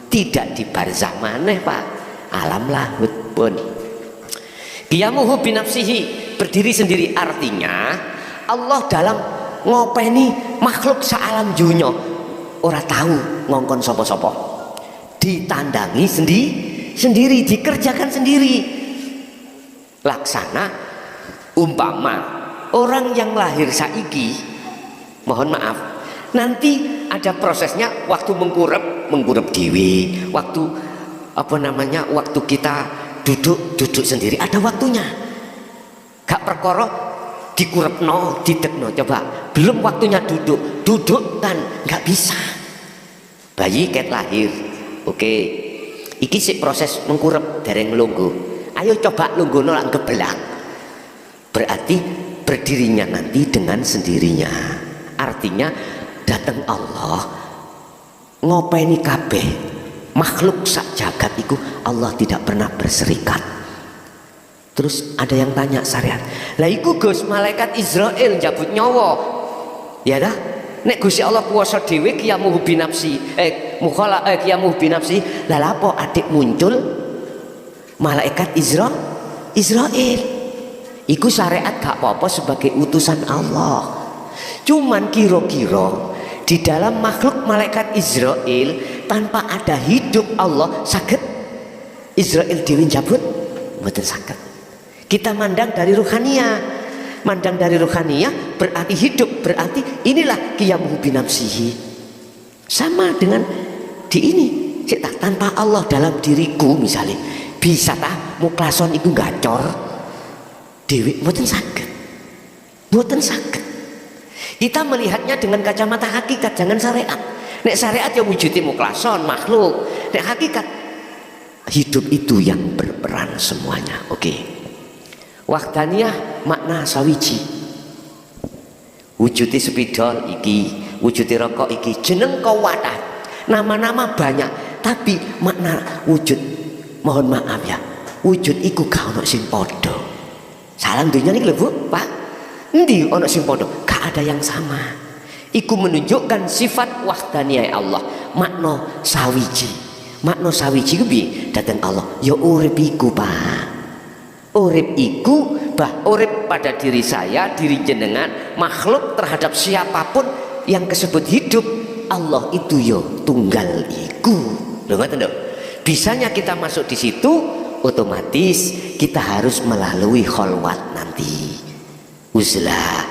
tidak di barzah maneh, Pak, alam lahut pun. Qiyamuhu binafsihi, berdiri sendiri, artinya Allah dalam ngopeni makhluk sealam dunya ora tahu ngongkon sapa-sapa, ditandangi sendiri, dikerjakan sendiri. Laksana umpama orang yang lahir saiki, mohon maaf, nanti ada prosesnya, waktu mengkurep dewi, waktu waktu kita duduk sendiri ada waktunya. Gak perkara dikurepno didekno, coba belum waktunya duduk kan nggak bisa. Bayi ket lahir, oke, iki sik proses mengkurep dereng lungguh. Ayo coba lungguh nolak gebelak, berarti berdirinya nanti dengan sendirinya. Artinya datang Allah ngopeni kabeh makhluk sak jagat iku, Allah tidak pernah berserikat. Terus ada yang tanya syariat, lah iku Gus malaikat Israel njabut nyawa ya dah, nek Gusti Allah kuwasa dhewe qiyamuhu binafsi qiyamuhu binafsi, lah lapo adik muncul malaikat Israel iku syariat gak apa-apa sebagai utusan Allah. Cuman kira-kira di dalam makhluk malaikat Israel tanpa ada hidup Allah saged Israel dewi njabut mboten saged. Kita mandang dari ruhaniyah. Mandang dari ruhaniyah berarti hidup, berarti inilah qiyamuhu binafsihi. Sama dengan di ini, tanpa Allah dalam diriku misalnya bisa tak muklason iku gacor dewi mboten saged. Mboten saged. Kita melihatnya dengan kacamata hakikat, jangan syariat. Nek syariat ya wujudi muklason makhluk. Nek hakikat hidup itu yang berperan semuanya. Oke. Wahdaniyah makna sawiji. Wujudi spidol iki, wujudi rokok iki, jeneng kawadah. Nama-nama banyak, tapi makna wujud mohon maaf ya. Wujud iku gak ono sing padha. Salam dunya niki lho Bu, Pak. Endi ono sing padha? Gak ada yang sama. Iku menunjukkan sifat wahdaniyah Allah, makna sawiji. Makna sawiji ku piye? Dateng Allah, ya urip iku, Pak. Urip iku bah urip pada diri saya, diri jenengan, makhluk terhadap siapapun yang kesebut hidup. Allah itu yo tunggal iku. Lho ngoten lho. Bisanya kita masuk di situ, otomatis kita harus melalui kholwat nanti. Uzlah,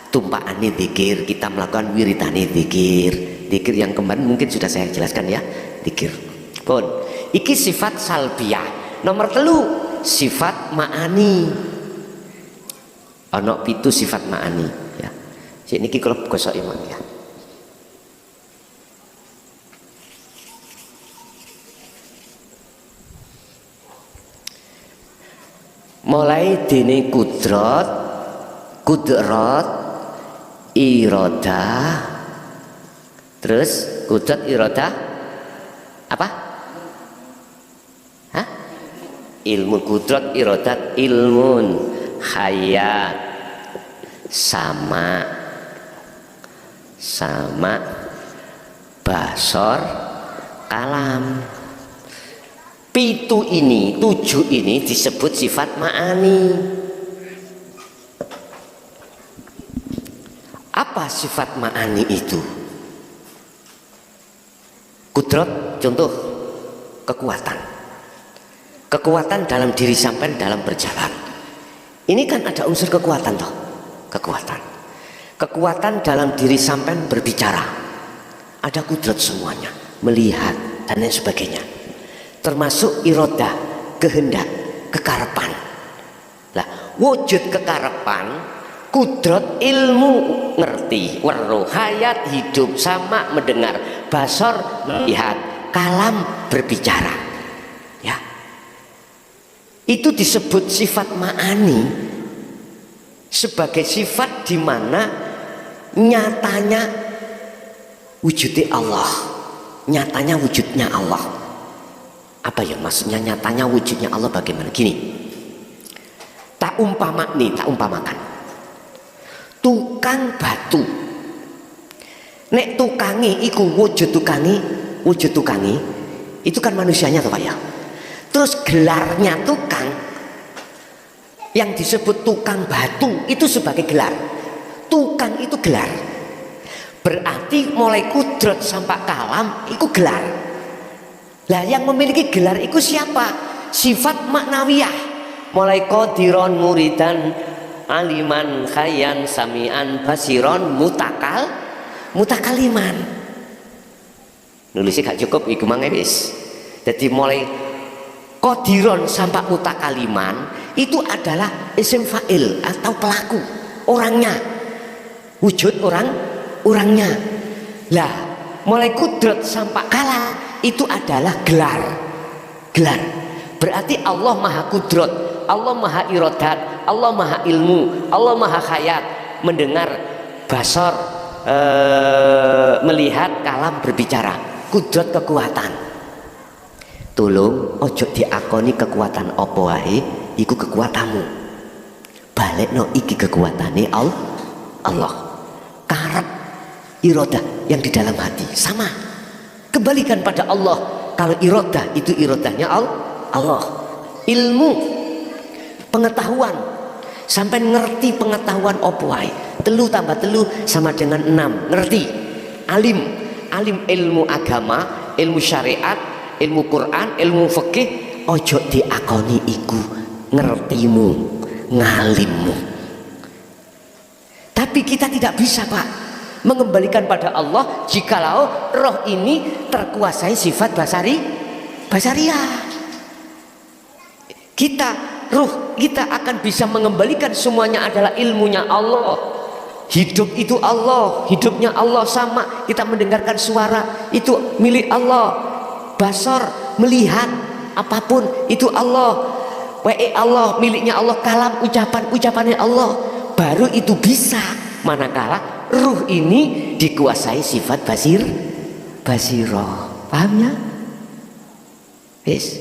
tumpakane zikir, kita melakukan wiridane zikir. Zikir yang kemarin mungkin sudah saya jelaskan ya, zikir. Pun, iki sifat salbiyah. Nomor 3 sifat ma'ani. Ono 7 sifat ma'ani ya. Sik niki kula gosok iman ya. Mulai dene kudrat, iradah, terus kudrat iradah apa? Hah? Ilmu kudrat iradat ilmun hayat sama basor kalam. 7 ini disebut sifat ma'ani. Apa sifat ma'ani itu? Kudrat contoh kekuatan dalam diri sampai dalam berjalan. Ini kan ada unsur kekuatan toh. Kekuatan dalam diri sampai berbicara. Ada kudrat semuanya, melihat dan lain sebagainya. Termasuk irodah, kehendak, kekarepan. Lah, wujud kekarepan, kudrat ilmu ngerti, weruh, hayat hidup, sama mendengar, basor melihat, kalam berbicara. Ya. Itu disebut sifat ma'ani sebagai sifat di mana nyatanya wujudnya Allah, nyatanya wujudnya Allah. Apa ya maksudnya nyatanya wujudnya Allah bagaimana? Gini, tak umpamakan tukang batu. Nek tukangi iku wujud tukangi itu kan manusianya toh Pak ya. Terus gelarnya tukang yang disebut tukang batu itu sebagai gelar. Tukang itu gelar. Berarti mulai kudrat sampai kalam itu gelar. Lah yang memiliki gelar itu siapa? Sifat maknawiyah. Mulai qadiron muridan aliman khayan samian basiron mutakaliman. Nulisnya gak cukup iku mang wis. Jadi mulai qadiron sampai mutakaliman itu adalah isim fa'il atau pelaku, orangnya. Wujud orangnya. Lah mulai kudrat sampai kalam itu adalah gelar. Berarti Allah maha kudrat, Allah maha iradat, Allah maha ilmu, Allah maha hayat, mendengar, basar, melihat, kalam berbicara. Kudrat kekuatan. Tolong ojo diakoni kekuatan apa wae iku kekuatanmu. Balekno iki kekuatane Allah. Karep iradah yang di dalam hati sama. Kembalikan pada Allah. Kalau iradah itu iradahnya Allah. Ilmu, pengetahuan, sampai ngerti pengetahuan apa wae, telu tambah telu sama dengan 6. Ngerti? Alim ilmu agama, ilmu syariat, ilmu Quran, ilmu fikih. Ojo diakoni iku ngertimu, ngalimmu. Tapi kita tidak bisa Pak mengembalikan pada Allah jikalau roh ini terkuasai sifat basariah. Ruh kita akan bisa mengembalikan semuanya adalah ilmunya Allah. Hidup itu Allah, hidupnya Allah sama. Kita mendengarkan suara itu milik Allah. Basar melihat apapun itu Allah. Wae Allah miliknya Allah. Kalam ucapannya Allah. Baru itu bisa. Manakala ruh ini dikuasai sifat basirah. Paham ya? Yes.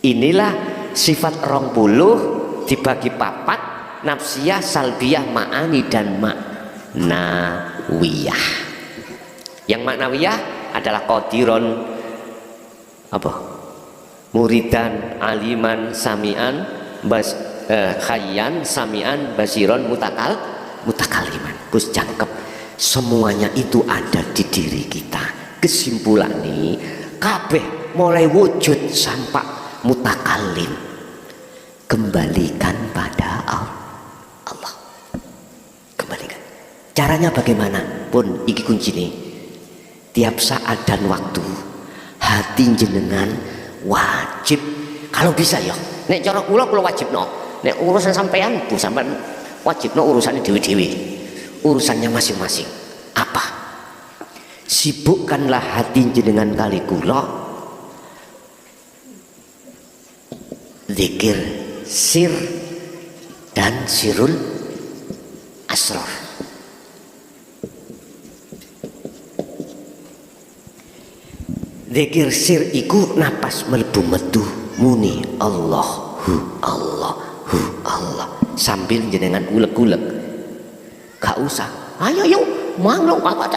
Inilah sifat 20 dibagi papat, nafsiyah, salbiyah, ma'ani dan ma'nawiyah. Yang ma'nawiyah adalah qadiron apa? Muridan, aliman, samian, khayyan, samian, basiron, mutakaliman. Bus cangkep. Semuanya itu ada di diri kita. Kesimpulan nih, kabeh mulai wujud sampai mutakalim. Kembalikan pada Allah. Kembalikan. Caranya bagaimana? Pun iki kunci nih. Tiap saat dan waktu hati jenengan wajib, kalau bisa ya. Nek cara kula wajib no. Nek urusan sampean bu sampean wajib no urusannya dewi-dewi. Urusannya masing-masing. Apa? Sibukkanlah hati jenengan kali kula zikir sir dan sirul asrar. Zikir sir iku napas mlebu metu muni Allahu Allah sambil jenengan ulek-ulek. Gak usah. Ayo manglo apa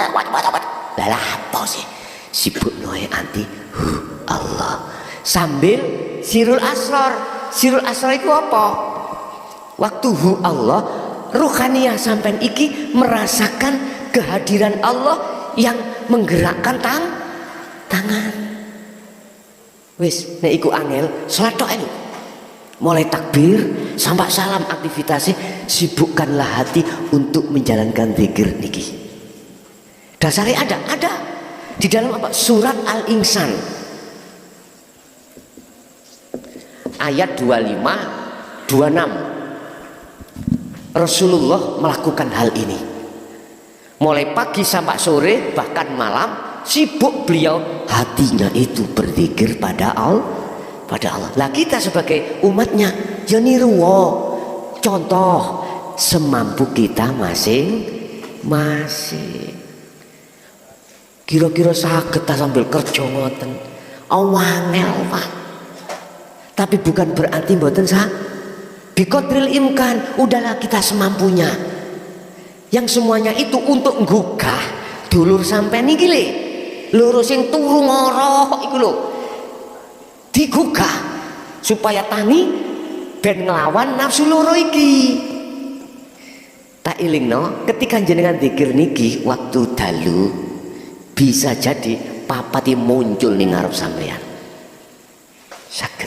lah apa sih? Sibuk noe anti Allah sambil sirul asrar. Sirul asrar itu apa? Waktu Allah ruhaniyah sampai iki merasakan kehadiran Allah yang menggerakkan tangan. Wis nek iku angel salat tok ae. Mulai takbir sampai salam aktivitasnya, sibukkanlah hati untuk menjalankan zikir niki. Dasarnya ada di dalam apa? Surat Al-Insan ayat 25 26. Rasulullah melakukan hal ini mulai pagi sampai sore bahkan malam, sibuk beliau hatinya itu berzikir pada Allah. Lah kita sebagai umatnya ya niru contoh semampu kita masing-masing. Kira-kira saged sambil kerja ngoten awangel Pak. Tapi bukan berarti mboten biqadril imkan, udahlah kita semampunya. Yang semuanya itu untuk nggugah dulur sampai niki le. Loro sing turu ngoroh iku lho. Digugah supaya tani ben nglawan nafsu loro iki. Tak ilingno ketika jenengan zikir niki waktu dalu bisa jadi papati muncul ning ngarep sampean. Saged.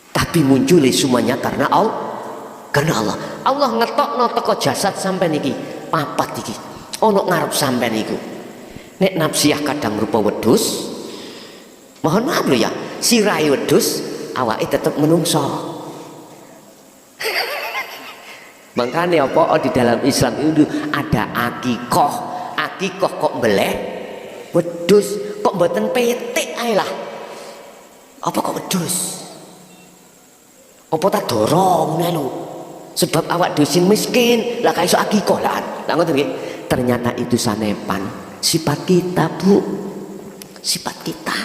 Tapi muncul semuanya karena Allah. Allah ngetokno teko jasad sampai niki papat iki ono ngarep sampai niku. Nek nafsiyah kadang rupa wedhus, mohon maaf lho ya, sirahe wedhus awake tetep menungso. Makanya apa di dalam Islam itu ada akikoh kok mbeleh wedhus, kok mboten petik ae lah. Apa kok wedhus? Apa tak dorong lho? Sebab awak dosin miskin, lah kaiso akikoh lah. Lah ngoten nggih. Ternyata itu sanepan sifat kita, Bu. Sifat kita.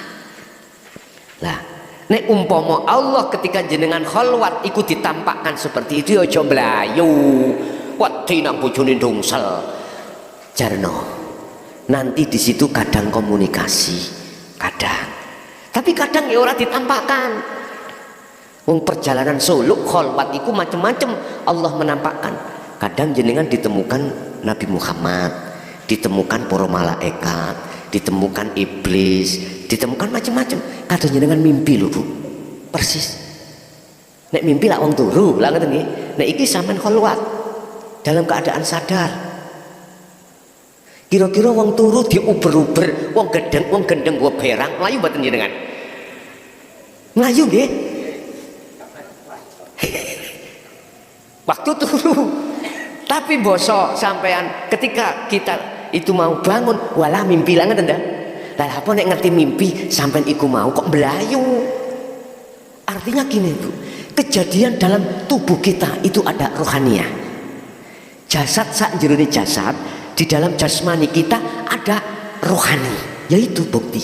Lah, nek umpama Allah ketika jenengan khalwat iku ditampakkan seperti itu aja mlayu. Wedi nang bojone ndungsel. Jarno. Nanti di situ kadang komunikasi, kadang. Tapi kadang ya ora ditampakkan. Wong perjalanan suluk khalwat iku macam-macam Allah menampakkan. Kadang jenengan ditemukan Nabi Muhammad, ditemukan para malaikat, ditemukan iblis, ditemukan macam-macam. Kadang jenengan mimpi lho Bu, persis. Nek mimpi lah wong turu, lah ngoten nggih. Nek iki sampean kholwat dalam keadaan sadar. Kira-kira wong turu diuber-uber, wong gendeng gua berang, mlayu mboten jenengan? Mlayu nggih. Waktu turu. Tapi bosok sampean ketika kita itu mau bangun, walah mimpi lah ngoten ta. Lah apa nek ngerti mimpi sampean iku mau kok mlayu? Artinya gini Bu, kejadian dalam tubuh kita itu ada rohaniah. Jasad sak jerone jasad, di dalam jasmani kita ada rohani, yaitu bukti.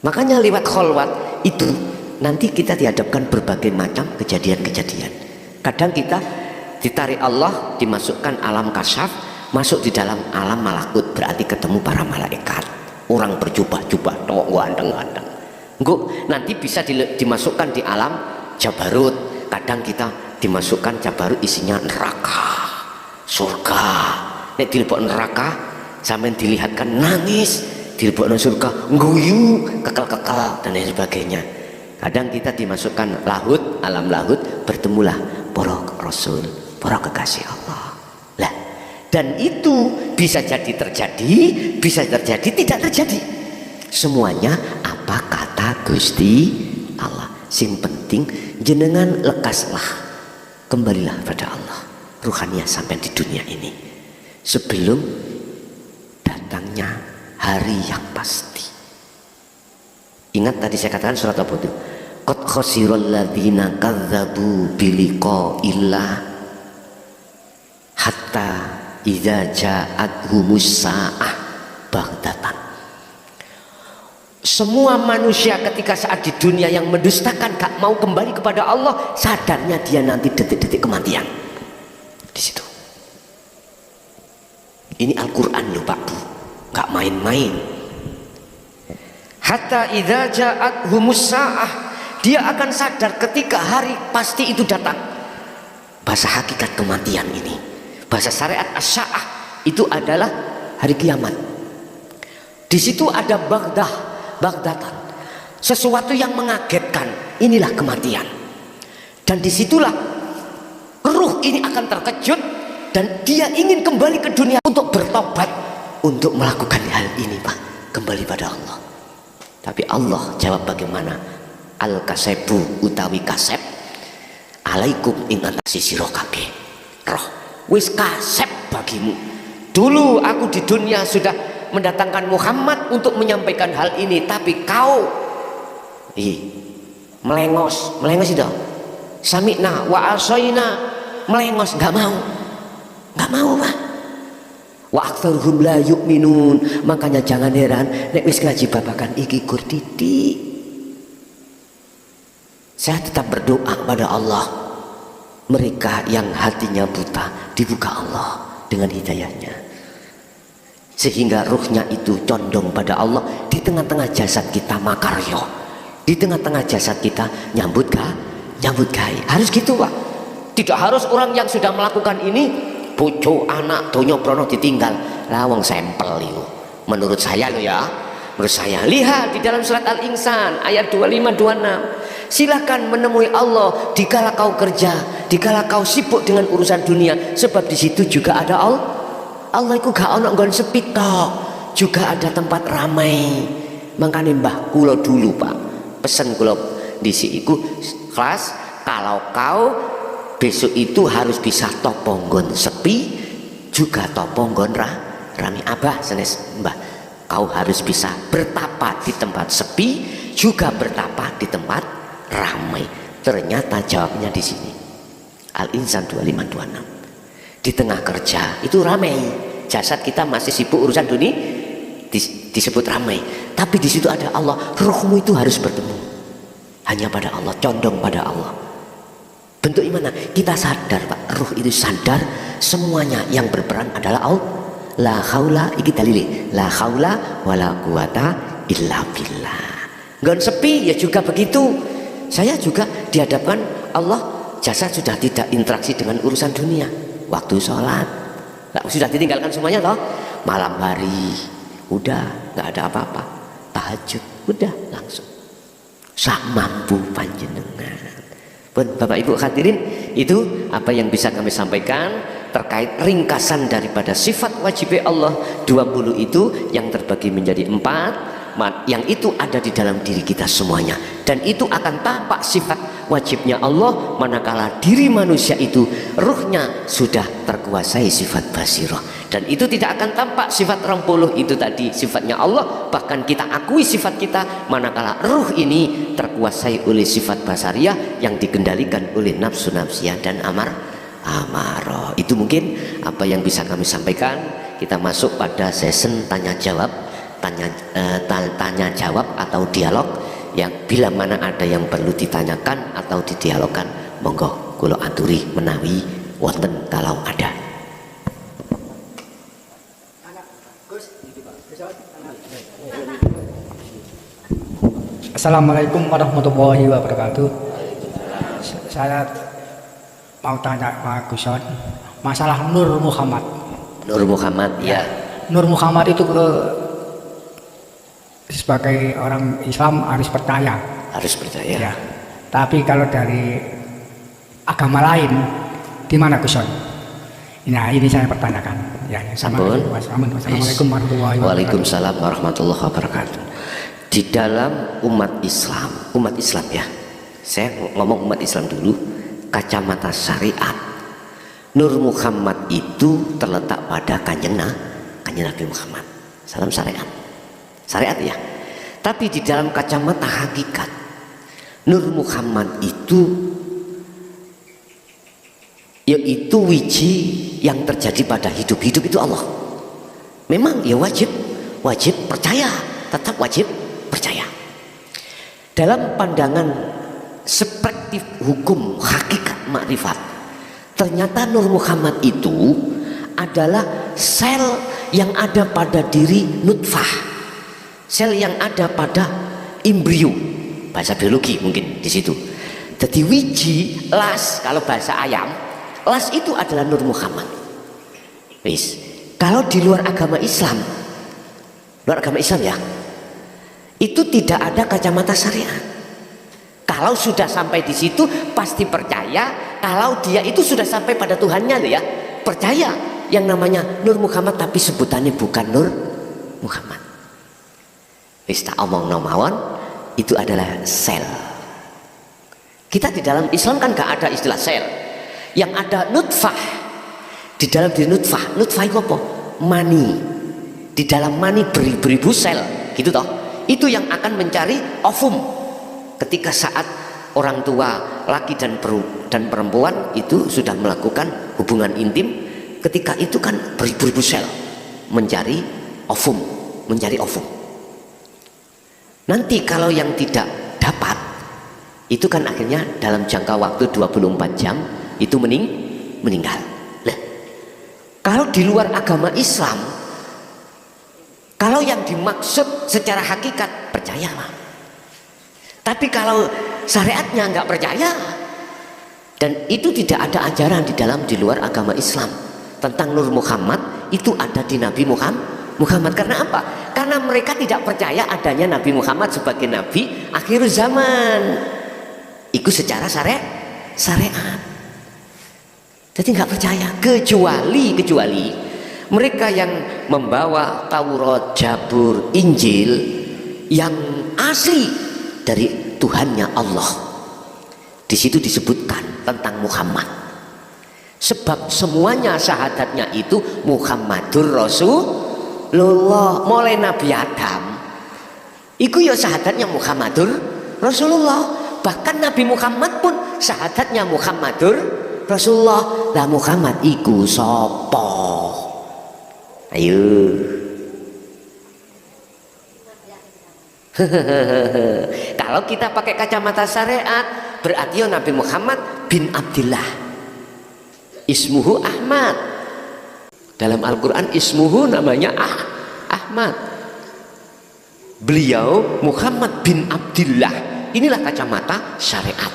Makanya lewat kholwat itu nanti kita dihadapkan berbagai macam kejadian-kejadian. Kadang kita ditarik Allah, dimasukkan alam kasyaf, masuk di dalam alam malakut, berarti ketemu para malaikat, orang berjubah-jubah, ganteng-ganteng. Nanti bisa dimasukkan di alam jabarut. Kadang kita dimasukkan jabarut isinya neraka, surga. Nek dilebok neraka sampai dilihatkan nangis, dilebok surga guyu, kekal-kekal dan lain sebagainya. Kadang kita dimasukkan lahut, alam lahut, bertemulah para rasul, para kekasih Allah. Lah, dan itu bisa jadi terjadi, bisa terjadi tidak terjadi. Semuanya apa kata Gusti Allah. Sing penting jenengan lekaslah, kembalilah pada Allah. Ruhaniah sampai di dunia ini sebelum datangnya hari yang pasti. Ingat tadi saya katakan surat apa itu? Qad khasiral ladzina kadzdzabu biliqa'illah hatta idza ja'athumus sa'ah baghtatan. Semua manusia ketika saat di dunia yang mendustakan, gak mau kembali kepada Allah, sadarnya dia nanti detik-detik kematian. Di situ. Ini Al-Qur'an loh Pak Bu, gak main-main. Hatta idza ja'athumus sa'ah, dia akan sadar ketika hari pasti itu datang. Bahasa hakikat kematian ini, bahasa syariat as-sa'ah itu adalah hari kiamat. Di situ ada baghdatan, sesuatu yang mengagetkan. Inilah kematian. Dan disitulah ruh ini akan terkejut dan dia ingin kembali ke dunia untuk bertobat, untuk melakukan hal ini Pak, kembali pada Allah. Tapi Allah jawab bagaimana? Al-kasebu utawi kasep alaikum ing atase sira kabeh. Roh wis kasep bagimu. Dulu aku di dunia sudah mendatangkan Muhammad untuk menyampaikan hal ini, tapi kau melengos itu. Sami'na wa asaina, melengos, nggak mau Pak. Wa aktsaruhum la yu'minun. Makanya jangan heran nek wis ngaji babakan iki gur titik. Saya tetap berdoa pada Allah, mereka yang hatinya buta dibuka Allah dengan hidayahnya, sehingga ruhnya itu condong pada Allah. Di tengah-tengah jasad kita makaryo, di tengah-tengah jasad kita nyambut gawe. Harus gitu Pak. Tidak harus orang yang sudah melakukan ini bojo anak donyo brono ditinggal. Lawang sampel itu menurut saya lo ya, menurut saya. Lihat di dalam surat Al-Insan ayat 25-26. Silakan menemui Allah dikala kau kerja, dikala kau sibuk dengan urusan dunia, sebab di situ juga ada Allah. Allah itu gak ono nggon sepi tok, juga ada tempat ramai. Makanya mbah kula dulu Pak, pesen kula disi iku kelas, kalau kau besok itu harus bisa toponggon sepi, juga toponggon rame. Abah senes mbah, kau harus bisa bertapa di tempat sepi, juga bertapa di tempat ramai. Ternyata jawabnya di sini. Al-Insan 25-26. Di tengah kerja itu ramai, jasad kita masih sibuk urusan dunia, disebut ramai. Tapi di situ ada Allah. Rohmu itu harus bertemu hanya pada Allah, condong pada Allah. Bentuk mana? Kita sadar Pak, ruh itu sadar semuanya yang berperan adalah Allah. La haula, iki dalile, la haula wala quwata illa billah. Nggak sepi ya juga begitu. Saya juga dihadapkan Allah, jasad sudah tidak interaksi dengan urusan dunia. waktu sholat. Nah, sudah ditinggalkan semuanya toh. Malam hari udah nggak ada apa-apa. Tahajud udah langsung. Sak mampu panjenengan. Pun Bapak Ibu hadirin, itu apa yang bisa kami sampaikan terkait ringkasan daripada sifat wajib Allah 20 itu yang terbagi menjadi 4, yang itu ada di dalam diri kita semuanya, dan itu akan tampak sifat wajibnya Allah manakala diri manusia itu ruhnya sudah terkuasai sifat basirah, dan itu tidak akan tampak sifat 20 itu tadi sifatnya Allah. Bahkan kita akui sifat kita manakala ruh ini terkuasai oleh sifat basariah yang dikendalikan oleh nafsu nafsiyah dan amarah. Itu mungkin apa yang bisa kami sampaikan. Kita masuk pada session tanya jawab atau dialog, yang bila mana ada yang perlu ditanyakan atau didialogkan, monggo kula aturi menawi wonten kalau ada. Assalamualaikum warahmatullahi wabarakatuh. Saya mau tanya Pak Guson, masalah Nur Muhammad. Nur Muhammad, ya. Nur Muhammad itu sebagai orang Islam harus percaya. Harus percaya. Ya. Tapi kalau dari agama lain, di mana Guson? Nah, ini saya pertanyakan. Ya, Assalamualaikum warahmatullahi wabarakatuh. Waalaikumsalam warahmatullahi wabarakatuh. Di dalam umat Islam ya, saya ngomong umat Islam dulu, kacamata syariat, Nur Muhammad itu terletak pada kanjeng Nabi Muhammad. Salam syariat ya. Tapi di dalam kacamata hakikat, Nur Muhammad itu yaitu wiji yang terjadi pada hidup itu Allah. Memang ya wajib percaya, tetap wajib percaya. Dalam pandangan perspektif hukum hakikat makrifat, ternyata Nur Muhammad itu adalah sel yang ada pada diri nutfah, sel yang ada pada embrio, bahasa biologi mungkin di situ. Jadi wiji, las, kalau bahasa ayam, las itu adalah Nur Muhammad. Wis, kalau di luar agama Islam ya, itu tidak ada kacamata syariat. Kalau sudah sampai di situ pasti percaya kalau dia itu sudah sampai pada Tuhannya ya, percaya yang namanya Nur Muhammad, tapi sebutannya bukan Nur Muhammad. Wis tak omong mawon, itu adalah sel. Kita di dalam Islam kan gak ada istilah sel. Yang ada nutfah. Di dalam diri nutfah itu apa? Mani. Di dalam mani beribu-ribu sel, gitu toh. Itu yang akan mencari ovum. Ketika saat orang tua laki dan perempuan itu sudah melakukan hubungan intim, ketika itu kan beribu-ribu sel mencari ovum. Nanti kalau yang tidak dapat, itu kan akhirnya dalam jangka waktu 24 jam itu meninggal. Nah, kalau di luar agama Islam, kalau yang dimaksud secara hakikat percaya lah. Tapi kalau syariatnya nggak percaya, dan itu tidak ada ajaran di luar agama Islam tentang Nur Muhammad, itu ada di Nabi Muhammad. Karena apa? Karena mereka tidak percaya adanya Nabi Muhammad sebagai Nabi akhir zaman. Itu secara syariat. Jadi nggak percaya, kecuali mereka yang membawa Taurat, Zabur, Injil yang asli dari Tuhannya Allah. Di situ disebutkan tentang Muhammad. Sebab semuanya syahadatnya itu Muhammadur Rasulullah. Mulai Nabi Adam itu ya syahadatnya Muhammadur Rasulullah. Bahkan Nabi Muhammad pun syahadatnya Muhammadur Rasulullah. Lah Muhammad iku sapa? Ayo. Kalau kita pakai kacamata syariat, berarti Nabi Muhammad bin Abdullah. Ismuhu Ahmad. Dalam Al-Quran ismuhu namanya Ahmad. Beliau Muhammad bin Abdullah. Inilah kacamata syariat.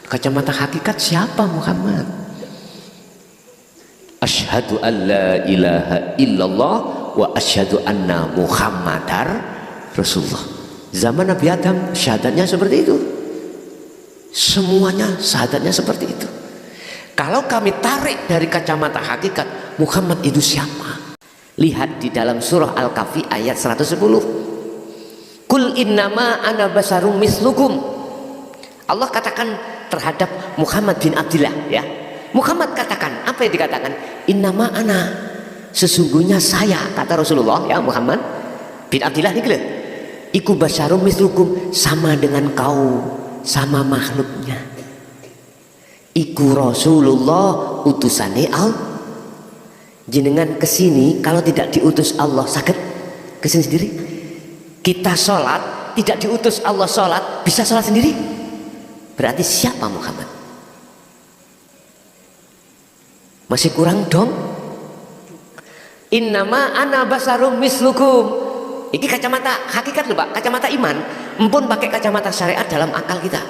Kacamata hakikat siapa Muhammad? asyhadu an la ilaha illallah wa asyhadu anna muhammadar rasulullah. Zaman Nabi Adam syahadatnya seperti itu, semuanya syahadatnya seperti itu. Kalau kami tarik dari kacamata hakikat, Muhammad itu siapa? Lihat di dalam surah Al-Kahfi ayat 110. Kul innama ana basarum mislukum. Allah katakan terhadap Muhammad bin Abdillah, ya. Muhammad katakan, apa yang dikatakan? Innama ana, sesungguhnya saya, kata Rasulullah, ya, Muhammad bin Abdillah ini gitu. Iku basarum mislukum, sama dengan kau, sama makhluknya. Iku Rasulullah, utusane Allah. Jenengan kesini kalau tidak diutus Allah sakit kesini sendiri. Kita sholat tidak diutus Allah sholat, bisa sholat sendiri. Berarti siapa Muhammad? Masih kurang dong. Innama ana basarum mislukum. Ini kacamata hakikat loh Pak, kacamata iman. Empun pakai kacamata syariat dalam akal kita.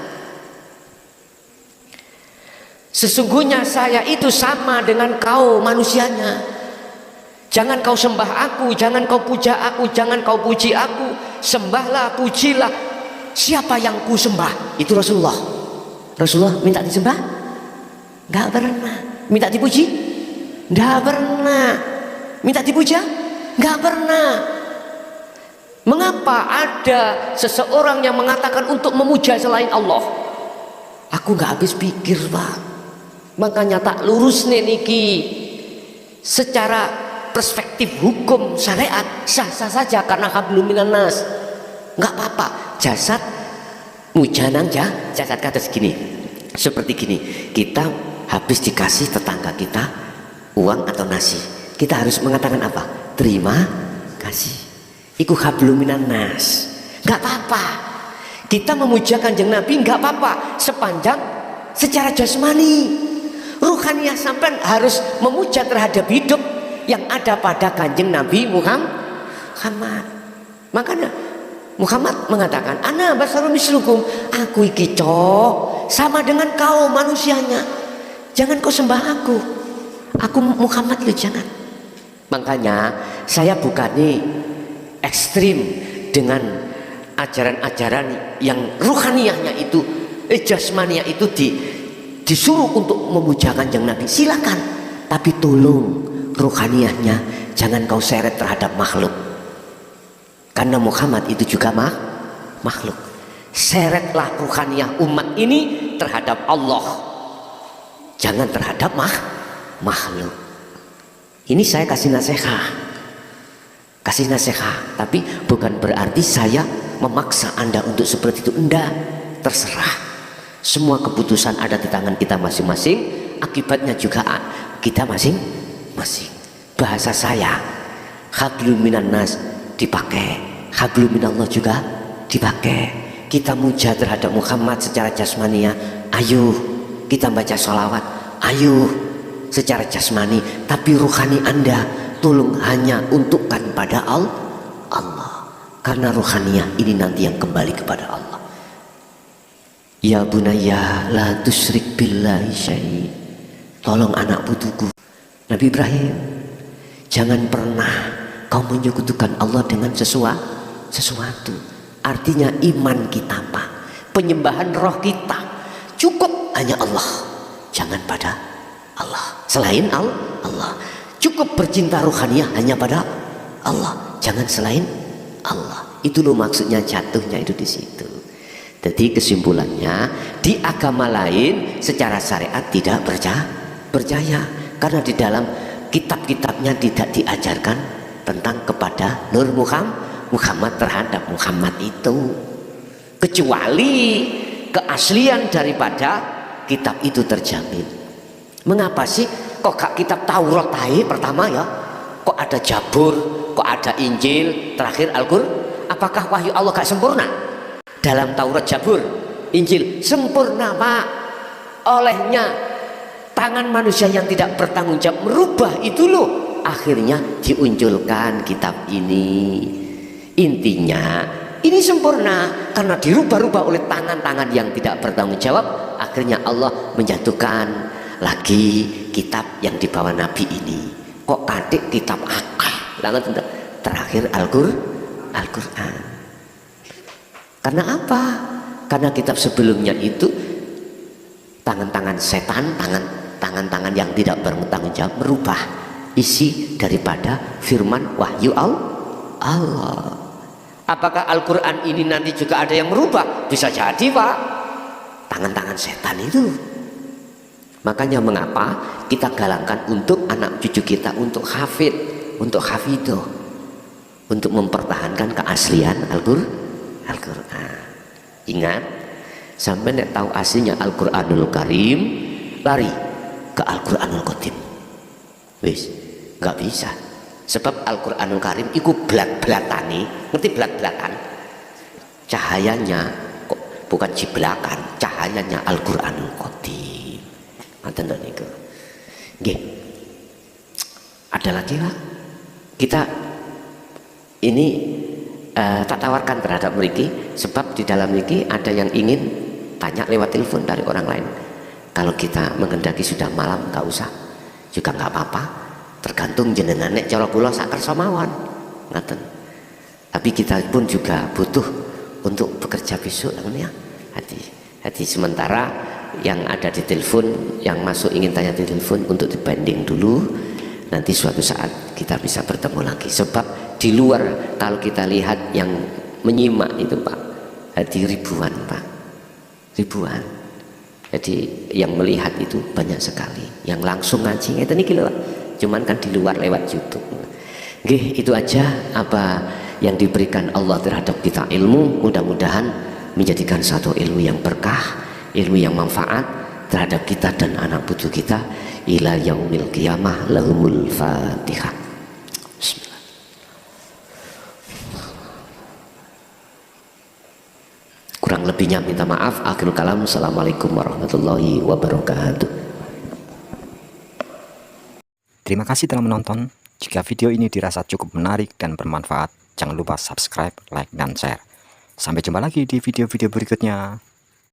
Sesungguhnya saya itu sama dengan kau manusianya. Jangan kau sembah aku, jangan kau puja aku, jangan kau puji aku. Sembahlah, pujilah siapa yang ku sembah. Itu Rasulullah. Rasulullah minta disembah? Enggak pernah. Minta dipuji? Enggak pernah. Minta dipuja? Enggak pernah. Mengapa ada seseorang yang mengatakan untuk memuja selain Allah? Aku enggak habis pikir Pak. Makanya tak lurus nih niki. Secara perspektif hukum syariat sah-sah saja karena hablum minan nas. Enggak apa-apa. Jasad mujanan ya, jasad kata segini. Seperti gini, kita habis dikasih tetangga kita uang atau nasi. Kita harus mengatakan apa? Terima kasih. Iku hablum minan nas. Enggak apa-apa. Kita memuja Kanjeng Nabi enggak apa-apa sepanjang secara jasmani. Ruhaniyah sampai harus memuja terhadap hidup yang ada pada Kanjeng Nabi Muhammad. Makanya Muhammad mengatakan, ana basarum mislukum, aku iki sama dengan kau manusianya. Jangan kau sembah aku. Aku Muhammad itu jangan. Makanya saya bukannya ekstrim dengan ajaran-ajaran yang ruhaniyahnya itu, jasmaniyah itu disuruh untuk memuja Kanjeng Nabi, silakan, tapi tolong ruhaniyahnya jangan kau seret terhadap makhluk, karena Muhammad itu juga makhluk. Seretlah ruhaniyah umat ini terhadap Allah, jangan terhadap makhluk. Ini saya kasih nasihat, tapi bukan berarti saya memaksa Anda untuk seperti itu. Enggak, terserah. Semua keputusan ada di tangan kita masing-masing, akibatnya juga kita masing-masing. Bahasa saya, hablum minan nas dipakai, hablum minallah juga dipakai. Kita muja terhadap Muhammad secara jasmania, ayo kita baca sholawat, ayo secara jasmani, tapi ruhani Anda tolong hanya untukkan pada Allah, karena ruhaniyah ini nanti yang kembali kepada Allah. Ya bunayya la tusyrik billahi syai'. Tolong anak putuku Nabi Ibrahim, jangan pernah kau menyekutukan Allah dengan sesuatu. Artinya iman kita Pak, penyembahan roh kita cukup hanya Allah, jangan pada Allah selain Allah. Cukup bercinta ruhaniyah hanya pada Allah, jangan selain Allah. Itu loh maksudnya jatuhnya itu di situ. Jadi kesimpulannya, di agama lain secara syariat tidak percaya, karena di dalam kitab-kitabnya tidak diajarkan tentang kepada Nur Muhammad terhadap Muhammad itu, kecuali keaslian daripada kitab itu terjamin. Mengapa sih kok gak kitab Taurat pertama ya? Kok ada Jabur, kok ada Injil, terakhir Al-Qur'an? Apakah wahyu Allah gak sempurna? Dalam Taurat, Jabur, Injil sempurna Pak. Olehnya tangan manusia yang tidak bertanggung jawab merubah itu loh, akhirnya diunculkan kitab ini. Intinya ini sempurna karena dirubah-rubah oleh tangan-tangan yang tidak bertanggung jawab. Akhirnya Allah menjatuhkan lagi kitab yang dibawa Nabi ini kok katik kitab akal terakhir Al-Quran. Karena apa? Karena kitab sebelumnya itu tangan-tangan setan, tangan-tangan yang tidak bertanggung jawab merubah isi daripada firman wahyu Allah. Apakah Al-Quran ini nanti juga ada yang merubah? Bisa jadi Pak, tangan-tangan setan itu. Makanya mengapa kita galangkan untuk anak cucu kita untuk hafid, untuk hafidoh, untuk mempertahankan keaslian Al-Quran. Ingat, sampai nek tahu aslinya Al-Quranul Karim, lari ke Al-Quranul Qadim. Wis, nggak bisa. Sebab Al-Quranul Karim itu belat-belatani, ngerti belat-belatan? Cahayanya kok bukan ciblakan, cahayanya Al-Quranul Qadim. Mantan niku. Nggih. Ada lagi Pak? Kita ini tak tawarkan terhadap mereka, sebab di dalam mereka ada yang ingin tanya lewat telepon dari orang lain. Kalau kita menghendaki sudah malam, nggak usah, juga nggak apa-apa, tergantung jenengan nek cara kula sak kersa mawon, ngaten. Tapi kita pun juga butuh untuk bekerja besok, namanya hati sementara yang ada di telepon, yang masuk ingin tanya di telepon untuk dibanding dulu, nanti suatu saat kita bisa bertemu lagi. Sebab di luar kalau kita lihat yang menyimak itu Pak, hati ribuan Pak, ribuan. Jadi yang melihat itu banyak sekali, yang langsung ngaji itu nih Pak, cuman kan di luar lewat YouTube. Nggih, itu aja apa yang diberikan Allah terhadap kita ilmu, mudah-mudahan menjadikan satu ilmu yang berkah, ilmu yang manfaat terhadap kita dan anak cucu kita ila yaumil qiyamah. Lahumul Fatihah. Bismillah. Kurang lebihnya minta maaf. Akhirul kalam. Assalamualaikum warahmatullahi wabarakatuh. Terima kasih telah menonton. Jika video ini dirasa cukup menarik dan bermanfaat, jangan lupa subscribe, like, dan share. Sampai jumpa lagi di video-video berikutnya.